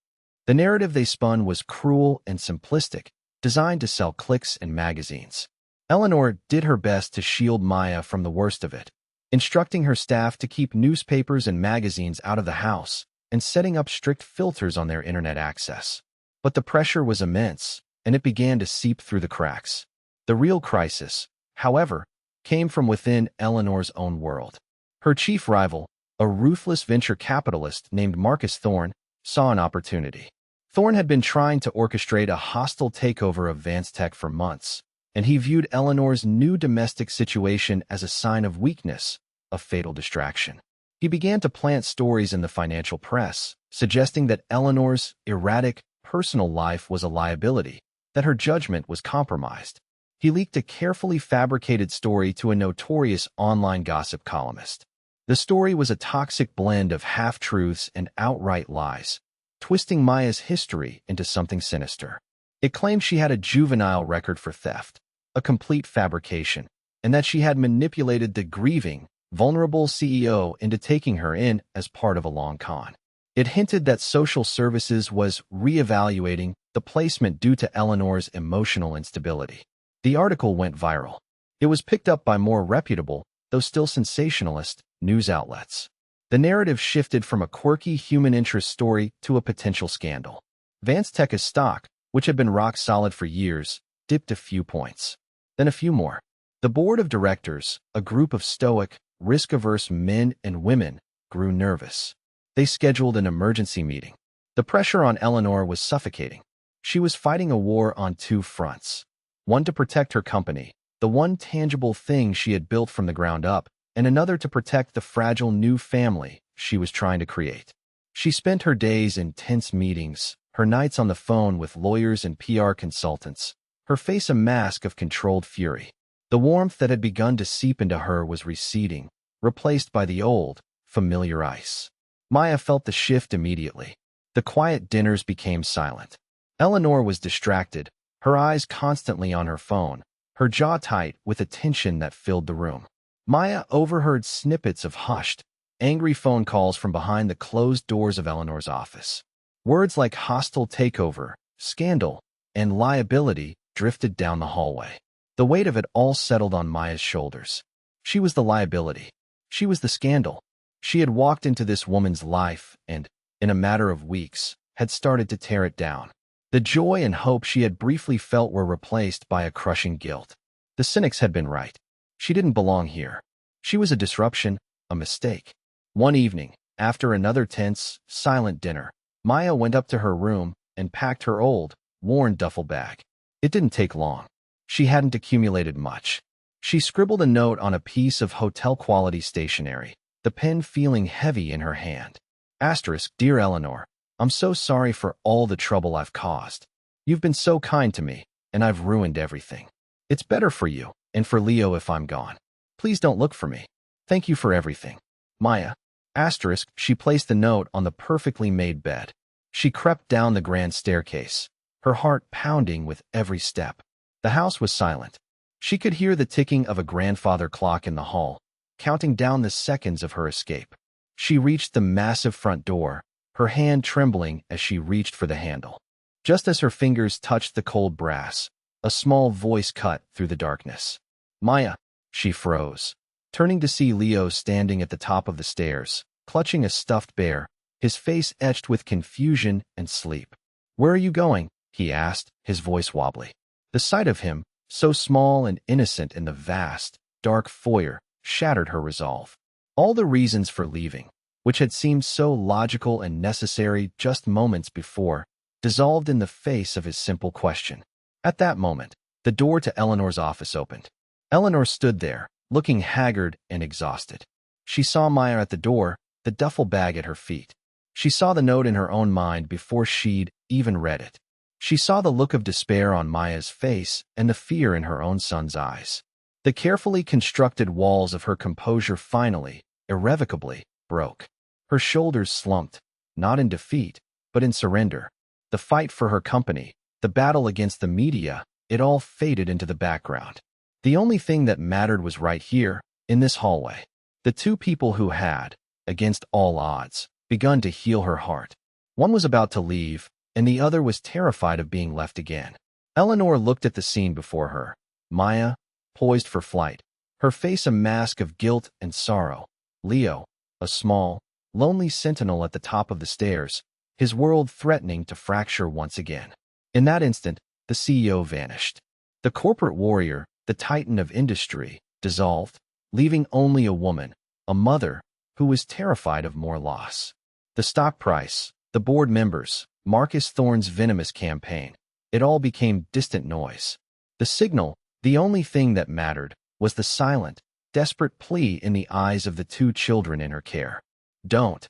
The narrative they spun was cruel and simplistic, designed to sell clicks and magazines. Eleanor did her best to shield Maya from the worst of it, instructing her staff to keep newspapers and magazines out of the house and setting up strict filters on their internet access. But the pressure was immense, and it began to seep through the cracks. The real crisis, however, came from within Eleanor's own world. Her chief rival, a ruthless venture capitalist named Marcus Thorne, saw an opportunity. Thorne had been trying to orchestrate a hostile takeover of Vance Tech for months, and he viewed Eleanor's new domestic situation as a sign of weakness, a fatal distraction. He began to plant stories in the financial press, suggesting that Eleanor's erratic, personal life was a liability, that her judgment was compromised. He leaked a carefully fabricated story to a notorious online gossip columnist. The story was a toxic blend of half-truths and outright lies, twisting Maya's history into something sinister. It claimed she had a juvenile record for theft, a complete fabrication, and that she had manipulated the grieving, vulnerable CEO into taking her in as part of a long con. It hinted that social services was reevaluating the placement due to Eleanor's emotional instability. The article went viral. It was picked up by more reputable, though still sensationalist, news outlets. The narrative shifted from a quirky human interest story to a potential scandal. Vance Tech's stock, which had been rock solid for years, dipped a few points. Then a few more. The board of directors, a group of stoic, risk-averse men and women, grew nervous. They scheduled an emergency meeting. The pressure on Eleanor was suffocating. She was fighting a war on two fronts. One to protect her company, the one tangible thing she had built from the ground up, and another to protect the fragile new family she was trying to create. She spent her days in tense meetings, her nights on the phone with lawyers and PR consultants, her face a mask of controlled fury. The warmth that had begun to seep into her was receding, replaced by the old, familiar ice. Maya felt the shift immediately. The quiet dinners became silent. Eleanor was distracted, her eyes constantly on her phone, her jaw tight with a tension that filled the room. Maya overheard snippets of hushed, angry phone calls from behind the closed doors of Eleanor's office. Words like hostile takeover, scandal, and liability drifted down the hallway. The weight of it all settled on Maya's shoulders. She was the liability. She was the scandal. She had walked into this woman's life and, in a matter of weeks, had started to tear it down. The joy and hope she had briefly felt were replaced by a crushing guilt. The cynics had been right. She didn't belong here. She was a disruption, a mistake. One evening, after another tense, silent dinner, Maya went up to her room and packed her old, worn duffel bag. It didn't take long. She hadn't accumulated much. She scribbled a note on a piece of hotel-quality stationery, the pen feeling heavy in her hand. Asterisk, Dear Eleanor, I'm so sorry for all the trouble I've caused. You've been so kind to me, and I've ruined everything. It's better for you, and for Leo if I'm gone. Please don't look for me. Thank you for everything. Maya. Asterisk, she placed the note on the perfectly made bed. She crept down the grand staircase, her heart pounding with every step. The house was silent. She could hear the ticking of a grandfather clock in the hall, counting down the seconds of her escape. She reached the massive front door, her hand trembling as she reached for the handle. Just as her fingers touched the cold brass, a small voice cut through the darkness. Maya. She froze, turning to see Leo standing at the top of the stairs, clutching a stuffed bear, his face etched with confusion and sleep. Where are you going? He asked, his voice wobbly. The sight of him, so small and innocent in the vast, dark foyer, shattered her resolve. All the reasons for leaving, which had seemed so logical and necessary just moments before, dissolved in the face of his simple question. At that moment, the door to Eleanor's office opened. Eleanor stood there, looking haggard and exhausted. She saw Maya at the door, the duffel bag at her feet. She saw the note in her own mind before she'd even read it. She saw the look of despair on Maya's face and the fear in her own son's eyes. The carefully constructed walls of her composure finally, irrevocably, broke. Her shoulders slumped, not in defeat, but in surrender. The fight for her company, the battle against the media, it all faded into the background. The only thing that mattered was right here, in this hallway. The two people who had, against all odds, begun to heal her heart. One was about to leave, and the other was terrified of being left again. Eleanor looked at the scene before her. Maya, poised for flight, her face a mask of guilt and sorrow. Leo, a small, lonely sentinel at the top of the stairs, his world threatening to fracture once again. In that instant, the CEO vanished. The corporate warrior, the titan of industry, dissolved, leaving only a woman, a mother, who was terrified of more loss. The stock price, the board members, Marcus Thorne's venomous campaign, it all became distant noise. The signal, the only thing that mattered, was the silent, desperate plea in the eyes of the two children in her care. Don't,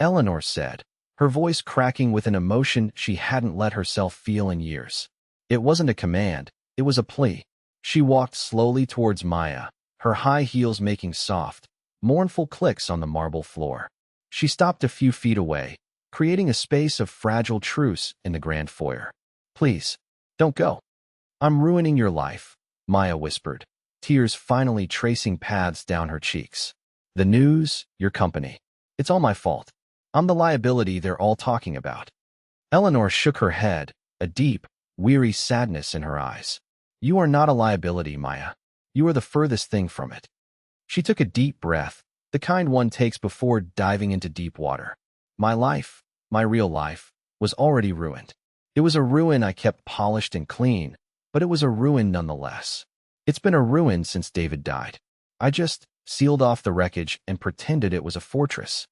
Eleanor said, her voice cracking with an emotion she hadn't let herself feel in years. It wasn't a command, it was a plea. She walked slowly towards Maya, her high heels making soft, mournful clicks on the marble floor. She stopped a few feet away, creating a space of fragile truce in the grand foyer. Please, don't go. I'm ruining your life, Maya whispered, tears finally tracing paths down her cheeks. The news, your company. It's all my fault. I'm the liability they're all talking about. Eleanor shook her head, a deep, weary sadness in her eyes. You are not a liability, Maya. You are the furthest thing from it. She took a deep breath, the kind one takes before diving into deep water. My life, my real life, was already ruined. It was a ruin I kept polished and clean, but it was a ruin nonetheless. It's been a ruin since David died. I just sealed off the wreckage and pretended it was a fortress.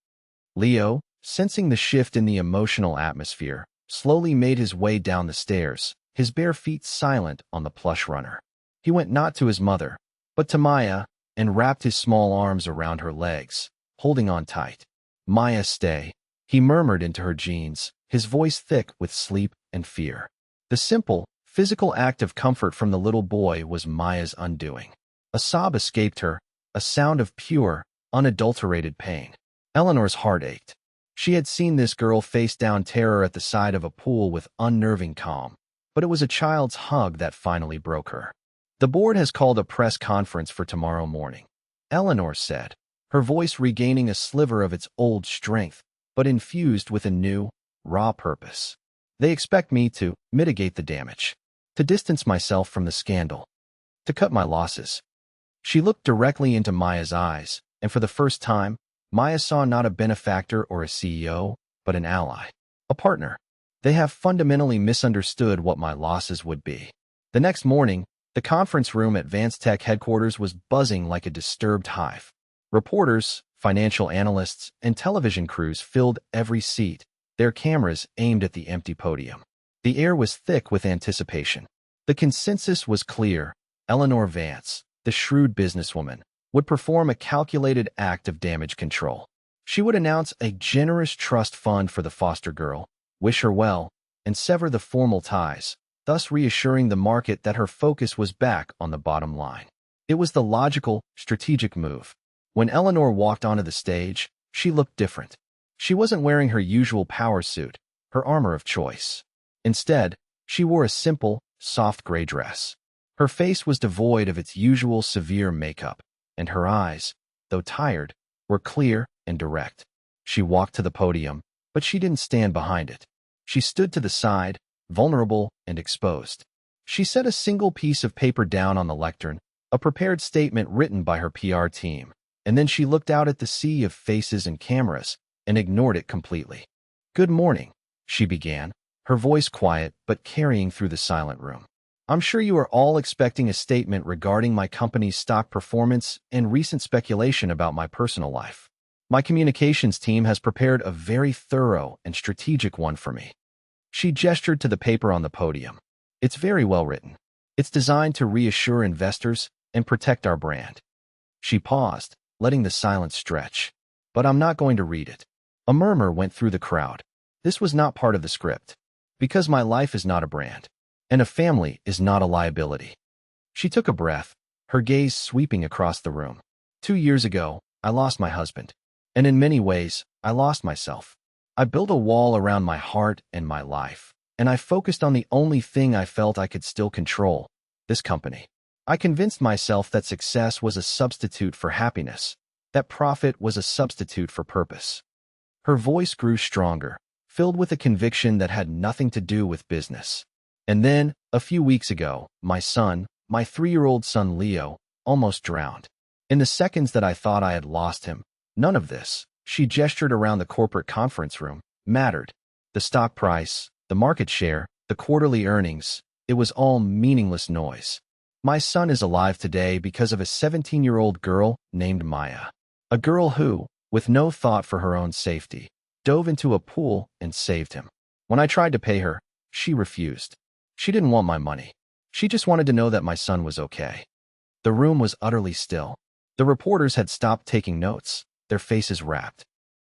Leo, sensing the shift in the emotional atmosphere, slowly made his way down the stairs, his bare feet silent on the plush runner. He went not to his mother, but to Maya, and wrapped his small arms around her legs, holding on tight. Maya, stay, he murmured into her jeans, his voice thick with sleep and fear. The simple, physical act of comfort from the little boy was Maya's undoing. A sob escaped her, a sound of pure, unadulterated pain. Eleanor's heart ached. She had seen this girl face down terror at the side of a pool with unnerving calm, but it was a child's hug that finally broke her. The board has called a press conference for tomorrow morning, Eleanor said, her voice regaining a sliver of its old strength, but infused with a new, raw purpose. They expect me to mitigate the damage, to distance myself from the scandal, to cut my losses. She looked directly into Maya's eyes, and for the first time, Maya saw not a benefactor or a CEO, but an ally, a partner. They have fundamentally misunderstood what my losses would be. The next morning, the conference room at Tech headquarters was buzzing like a disturbed hive. Reporters, financial analysts, and television crews filled every seat, their cameras aimed at the empty podium. The air was thick with anticipation. The consensus was clear. Eleanor Vance, the shrewd businesswoman, would perform a calculated act of damage control. She would announce a generous trust fund for the foster girl, wish her well, and sever the formal ties, thus reassuring the market that her focus was back on the bottom line. It was the logical, strategic move. When Eleanor walked onto the stage, she looked different. She wasn't wearing her usual power suit, her armor of choice. Instead, she wore a simple, soft gray dress. Her face was devoid of its usual severe makeup, and her eyes, though tired, were clear and direct. She walked to the podium, but she didn't stand behind it. She stood to the side, vulnerable and exposed. She set a single piece of paper down on the lectern, a prepared statement written by her PR team, and then she looked out at the sea of faces and cameras and ignored it completely. "Good morning," she began, her voice quiet but carrying through the silent room. "I'm sure you are all expecting a statement regarding my company's stock performance and recent speculation about my personal life. My communications team has prepared a very thorough and strategic one for me." She gestured to the paper on the podium. "It's very well written. It's designed to reassure investors and protect our brand." She paused, letting the silence stretch. "But I'm not going to read it." A murmur went through the crowd. This was not part of the script. "Because my life is not a brand, and a family is not a liability." She took a breath, her gaze sweeping across the room. 2 years ago, I lost my husband. And in many ways, I lost myself. I built a wall around my heart and my life, and I focused on the only thing I felt I could still control, this company. I convinced myself that success was a substitute for happiness, that profit was a substitute for purpose. Her voice grew stronger, filled with a conviction that had nothing to do with business. And then, a few weeks ago, my 3-year-old son Leo, almost drowned. In the seconds that I thought I had lost him, none of this, she gestured around the corporate conference room, mattered. The stock price, the market share, the quarterly earnings, it was all meaningless noise. My son is alive today because of a 17-year-old girl named Maya. A girl who, with no thought for her own safety, dove into a pool and saved him. When I tried to pay her, she refused. She didn't want my money. She just wanted to know that my son was okay. The room was utterly still. The reporters had stopped taking notes, their faces rapt.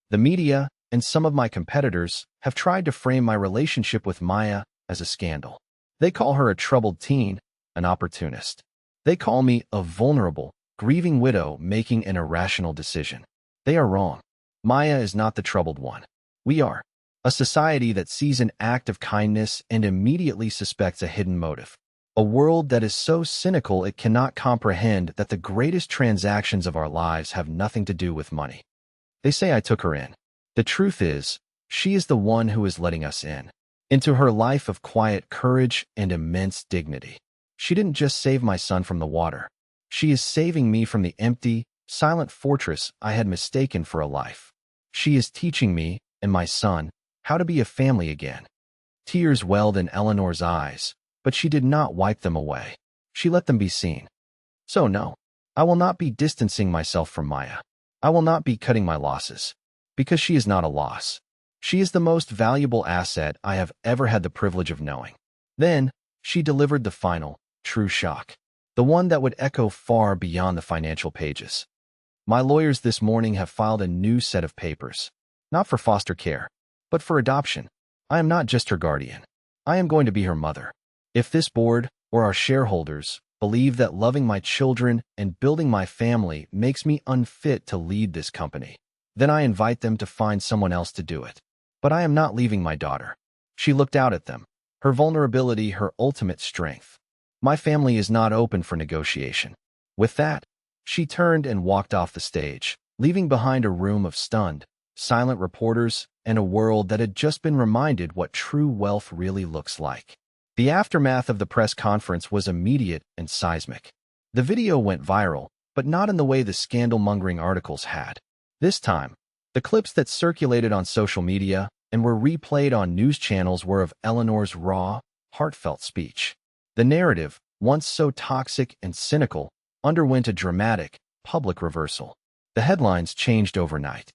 The media and some of my competitors have tried to frame my relationship with Maya as a scandal. They call her a troubled teen, an opportunist. They call me a vulnerable, grieving widow making an irrational decision. They are wrong. Maya is not the troubled one. We are. A society that sees an act of kindness and immediately suspects a hidden motive. A world that is so cynical it cannot comprehend that the greatest transactions of our lives have nothing to do with money. They say I took her in. The truth is, she is the one who is letting us in, into her life of quiet courage and immense dignity. She didn't just save my son from the water. She is saving me from the empty, silent fortress I had mistaken for a life. She is teaching me, and my son, how to be a family again. Tears welled in Eleanor's eyes, but she did not wipe them away. She let them be seen. So no, I will not be distancing myself from Maya. I will not be cutting my losses, because she is not a loss. She is the most valuable asset I have ever had the privilege of knowing. Then, she delivered the final, true shock, the one that would echo far beyond the financial pages. My lawyers this morning have filed a new set of papers, not for foster care, but for adoption. I am not just her guardian. I am going to be her mother. If this board, or our shareholders, believe that loving my children and building my family makes me unfit to lead this company, then I invite them to find someone else to do it. But I am not leaving my daughter. She looked out at them, her vulnerability her ultimate strength. My family is not open for negotiation. With that, she turned and walked off the stage, leaving behind a room of stunned, silent reporters and a world that had just been reminded what true wealth really looks like. The aftermath of the press conference was immediate and seismic. The video went viral, but not in the way the scandal-mongering articles had. This time, the clips that circulated on social media, and were replayed on news channels were of Eleanor's raw, heartfelt speech. The narrative, once so toxic and cynical, underwent a dramatic, public reversal. The headlines changed overnight.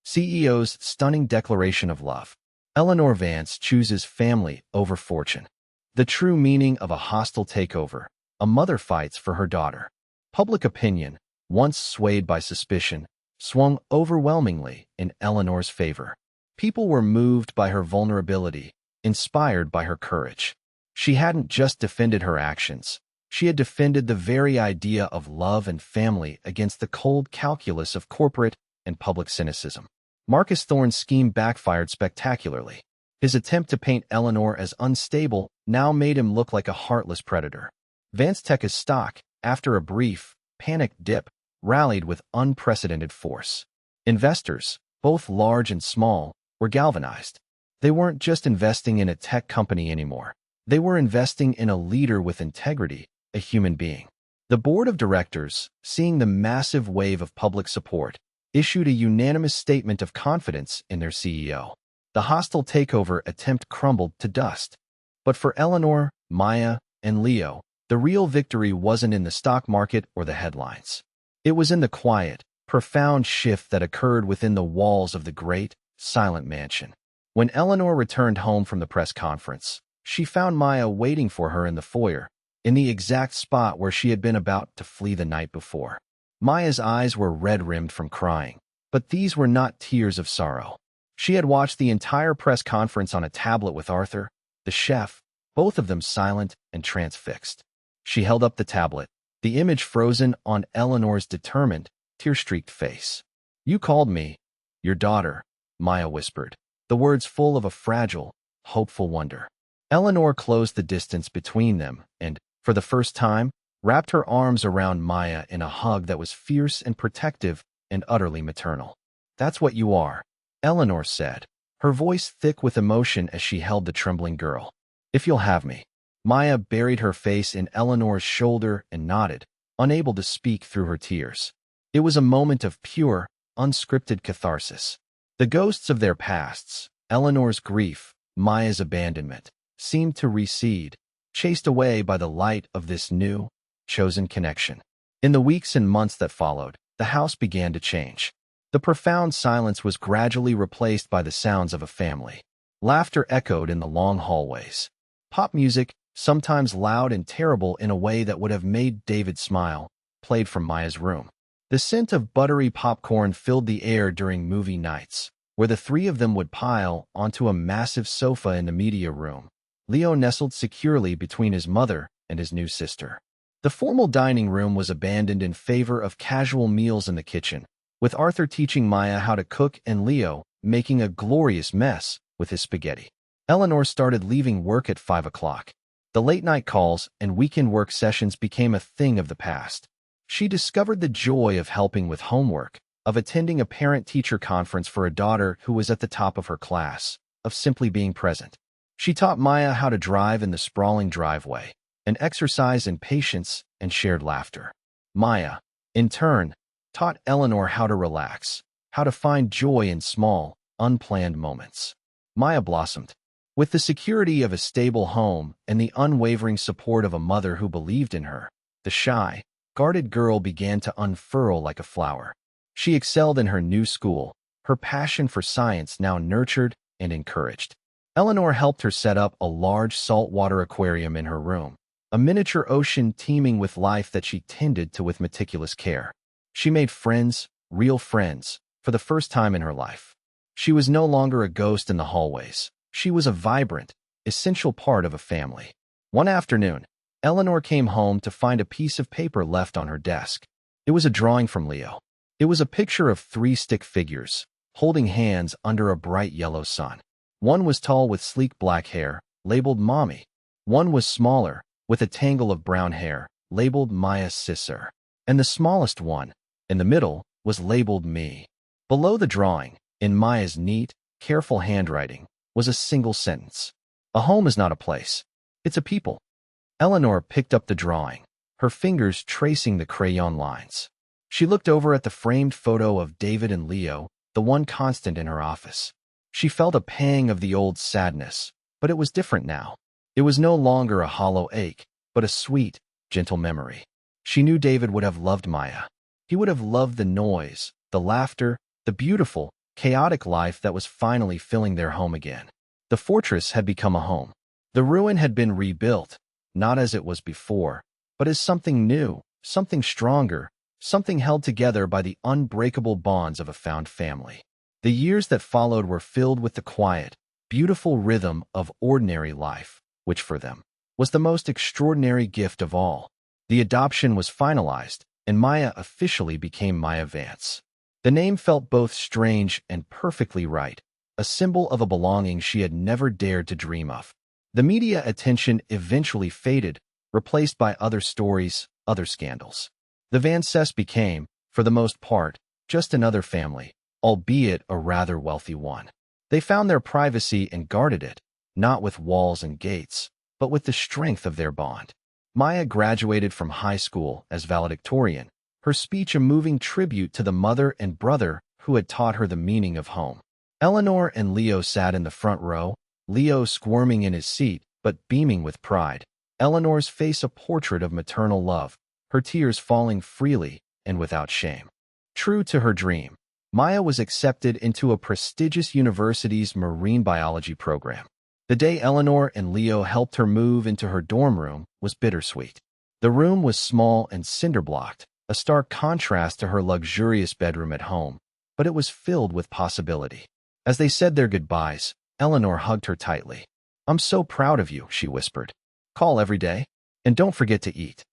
CEO's stunning declaration of love. Eleanor Vance chooses family over fortune. The true meaning of a hostile takeover. A mother fights for her daughter. Public opinion, once swayed by suspicion, swung overwhelmingly in Eleanor's favor. People were moved by her vulnerability, inspired by her courage. She hadn't just defended her actions. She had defended the very idea of love and family against the cold calculus of corporate and public cynicism. Marcus Thorne's scheme backfired spectacularly. His attempt to paint Eleanor as unstable now made him look like a heartless predator. Vance Tech's stock, after a brief, panicked dip, rallied with unprecedented force. Investors, both large and small, were galvanized. They weren't just investing in a tech company anymore. They were investing in a leader with integrity, a human being. The board of directors, seeing the massive wave of public support, issued a unanimous statement of confidence in their CEO. The hostile takeover attempt crumbled to dust. But for Eleanor, Maya, and Leo, the real victory wasn't in the stock market or the headlines. It was in the quiet, profound shift that occurred within the walls of the great, silent mansion. When Eleanor returned home from the press conference, she found Maya waiting for her in the foyer, in the exact spot where she had been about to flee the night before. Maya's eyes were red-rimmed from crying, but these were not tears of sorrow. She had watched the entire press conference on a tablet with Arthur, the chef, both of them silent and transfixed. She held up the tablet, the image frozen on Eleanor's determined, tear-streaked face. "You called me, your daughter," Maya whispered, the words full of a fragile, hopeful wonder. Eleanor closed the distance between them and, for the first time, wrapped her arms around Maya in a hug that was fierce and protective and utterly maternal. "That's what you are," Eleanor said, her voice thick with emotion as she held the trembling girl. "If you'll have me." Maya buried her face in Eleanor's shoulder and nodded, unable to speak through her tears. It was a moment of pure, unscripted catharsis. The ghosts of their pasts, Eleanor's grief, Maya's abandonment, seemed to recede, chased away by the light of this new, chosen connection. In the weeks and months that followed, the house began to change. The profound silence was gradually replaced by the sounds of a family. Laughter echoed in the long hallways. Pop music, sometimes loud and terrible in a way that would have made David smile, played from Maya's room. The scent of buttery popcorn filled the air during movie nights, where the three of them would pile onto a massive sofa in the media room. Leo nestled securely between his mother and his new sister. The formal dining room was abandoned in favor of casual meals in the kitchen, with Arthur teaching Maya how to cook and Leo making a glorious mess with his spaghetti. Eleanor started leaving work at 5 o'clock. The late-night calls and weekend work sessions became a thing of the past. She discovered the joy of helping with homework, of attending a parent-teacher conference for a daughter who was at the top of her class, of simply being present. She taught Maya how to drive in the sprawling driveway, an exercise in patience and shared laughter. Maya, in turn, taught Eleanor how to relax, how to find joy in small, unplanned moments. Maya blossomed. With the security of a stable home and the unwavering support of a mother who believed in her, the shy, guarded girl began to unfurl like a flower. She excelled in her new school, her passion for science now nurtured and encouraged. Eleanor helped her set up a large saltwater aquarium in her room, a miniature ocean teeming with life that she tended to with meticulous care. She made friends, real friends, for the first time in her life. She was no longer a ghost in the hallways. She was a vibrant, essential part of a family. One afternoon, Eleanor came home to find a piece of paper left on her desk. It was a drawing from Leo. It was a picture of three stick figures, holding hands under a bright yellow sun. One was tall with sleek black hair, labeled Mommy. One was smaller, with a tangle of brown hair, labeled Maya Sisser. And the smallest one, in the middle, was labeled Me. Below the drawing, in Maya's neat, careful handwriting, was a single sentence. "A home is not a place. It's a people." Eleanor picked up the drawing, her fingers tracing the crayon lines. She looked over at the framed photo of David and Leo, the one constant in her office. She felt a pang of the old sadness, but it was different now. It was no longer a hollow ache, but a sweet, gentle memory. She knew David would have loved Maya. He would have loved the noise, the laughter, the beautiful, chaotic life that was finally filling their home again. The fortress had become a home. The ruin had been rebuilt, not as it was before, but as something new, something stronger, something held together by the unbreakable bonds of a found family. The years that followed were filled with the quiet, beautiful rhythm of ordinary life, which for them was the most extraordinary gift of all. The adoption was finalized, and Maya officially became Maya Vance. The name felt both strange and perfectly right, a symbol of a belonging she had never dared to dream of. The media attention eventually faded, replaced by other stories, other scandals. The Vances became, for the most part, just another family, albeit a rather wealthy one. They found their privacy and guarded it, not with walls and gates, but with the strength of their bond. Maya graduated from high school as valedictorian, her speech a moving tribute to the mother and brother who had taught her the meaning of home. Eleanor and Leo sat in the front row, Leo squirming in his seat, but beaming with pride. Eleanor's face a portrait of maternal love, her tears falling freely and without shame. True to her dream, Maya was accepted into a prestigious university's marine biology program. The day Eleanor and Leo helped her move into her dorm room was bittersweet. The room was small and cinder-blocked, a stark contrast to her luxurious bedroom at home, but it was filled with possibility. As they said their goodbyes, Eleanor hugged her tightly. "I'm so proud of you," she whispered. "Call every day, and don't forget to eat."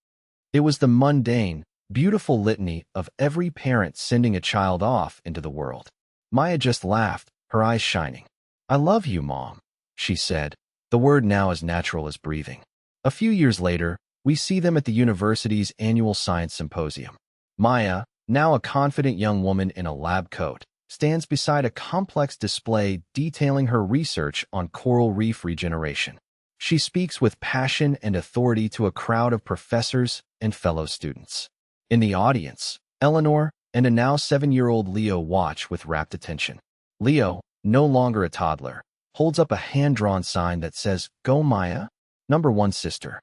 It was the mundane, beautiful litany of every parent sending a child off into the world. Maya just laughed, her eyes shining. "I love you, Mom," she said, the word now as natural as breathing. A few years later, we see them at the university's annual science symposium. Maya, now a confident young woman in a lab coat, stands beside a complex display detailing her research on coral reef regeneration. She speaks with passion and authority to a crowd of professors and fellow students. In the audience, Eleanor and a now 7-year-old Leo watch with rapt attention. Leo, no longer a toddler, holds up a hand-drawn sign that says, "Go Maya, #1 sister."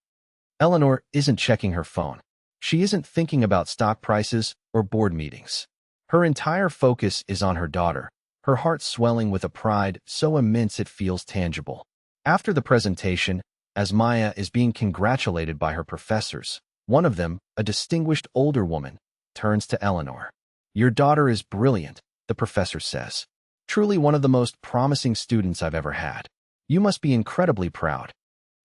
Eleanor isn't checking her phone. She isn't thinking about stock prices or board meetings. Her entire focus is on her daughter, her heart swelling with a pride so immense it feels tangible. After the presentation, as Maya is being congratulated by her professors, one of them, a distinguished older woman, turns to Eleanor. "Your daughter is brilliant," the professor says. "Truly one of the most promising students I've ever had. You must be incredibly proud."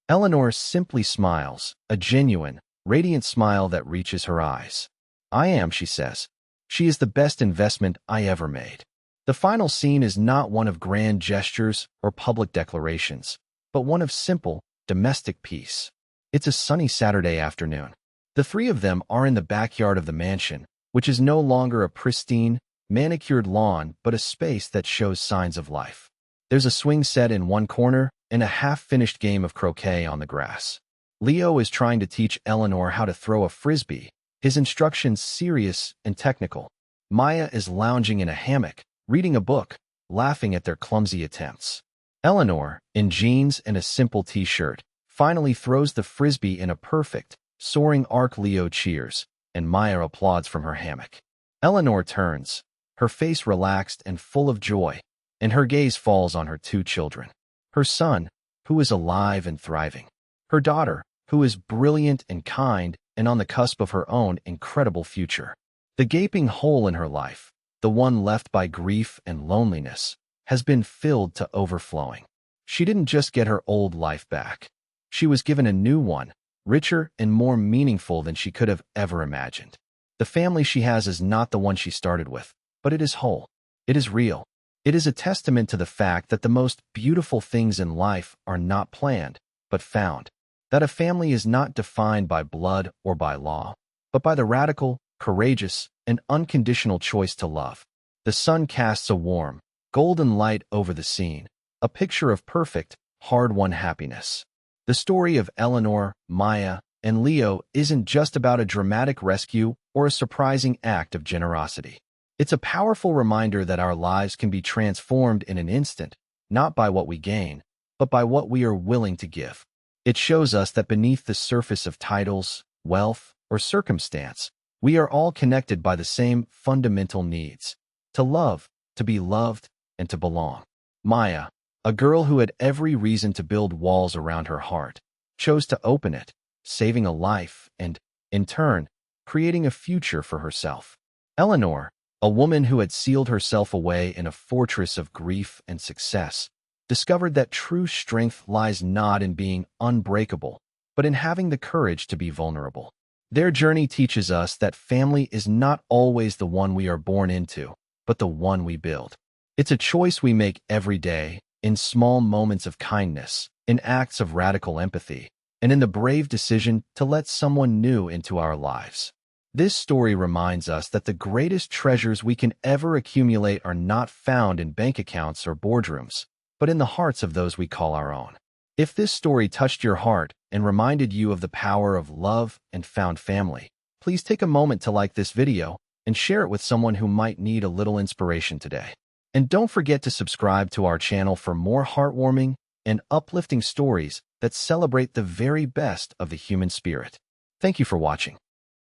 Eleanor simply smiles, a genuine, radiant smile that reaches her eyes. "I am," she says. "She is the best investment I ever made." The final scene is not one of grand gestures or public declarations, but one of simple, domestic peace. It's a sunny Saturday afternoon. The three of them are in the backyard of the mansion, which is no longer a pristine, manicured lawn but a space that shows signs of life. There's a swing set in one corner and a half-finished game of croquet on the grass. Leo is trying to teach Eleanor how to throw a frisbee, his instructions serious and technical. Maya is lounging in a hammock, reading a book, laughing at their clumsy attempts. Eleanor, in jeans and a simple t-shirt, finally throws the frisbee in a perfect, soaring arc. Leo cheers, and Maya applauds from her hammock. Eleanor turns, her face relaxed and full of joy, and her gaze falls on her two children. Her son, who is alive and thriving. Her daughter, who is brilliant and kind and on the cusp of her own incredible future. The gaping hole in her life, the one left by grief and loneliness, has been filled to overflowing. She didn't just get her old life back. She was given a new one, richer and more meaningful than she could have ever imagined. The family she has is not the one she started with, but it is whole. It is real. It is a testament to the fact that the most beautiful things in life are not planned, but found. That a family is not defined by blood or by law, but by the radical, courageous, and unconditional choice to love. The sun casts a warm, golden light over the scene, a picture of perfect, hard-won happiness. The story of Eleanor, Maya, and Leo isn't just about a dramatic rescue or a surprising act of generosity. It's a powerful reminder that our lives can be transformed in an instant not by what we gain, but by what we are willing to give. It shows us that beneath the surface of titles, wealth, or circumstance, we are all connected by the same fundamental needs: to love, to be loved, and to belong. Maya, a girl who had every reason to build walls around her heart, chose to open it, saving a life and, in turn, creating a future for herself. Eleanor, a woman who had sealed herself away in a fortress of grief and success, discovered that true strength lies not in being unbreakable, but in having the courage to be vulnerable. Their journey teaches us that family is not always the one we are born into, but the one we build. It's a choice we make every day, in small moments of kindness, in acts of radical empathy, and in the brave decision to let someone new into our lives. This story reminds us that the greatest treasures we can ever accumulate are not found in bank accounts or boardrooms, but in the hearts of those we call our own. If this story touched your heart and reminded you of the power of love and found family, please take a moment to like this video and share it with someone who might need a little inspiration today. And don't forget to subscribe to our channel for more heartwarming and uplifting stories that celebrate the very best of the human spirit. Thank you for watching.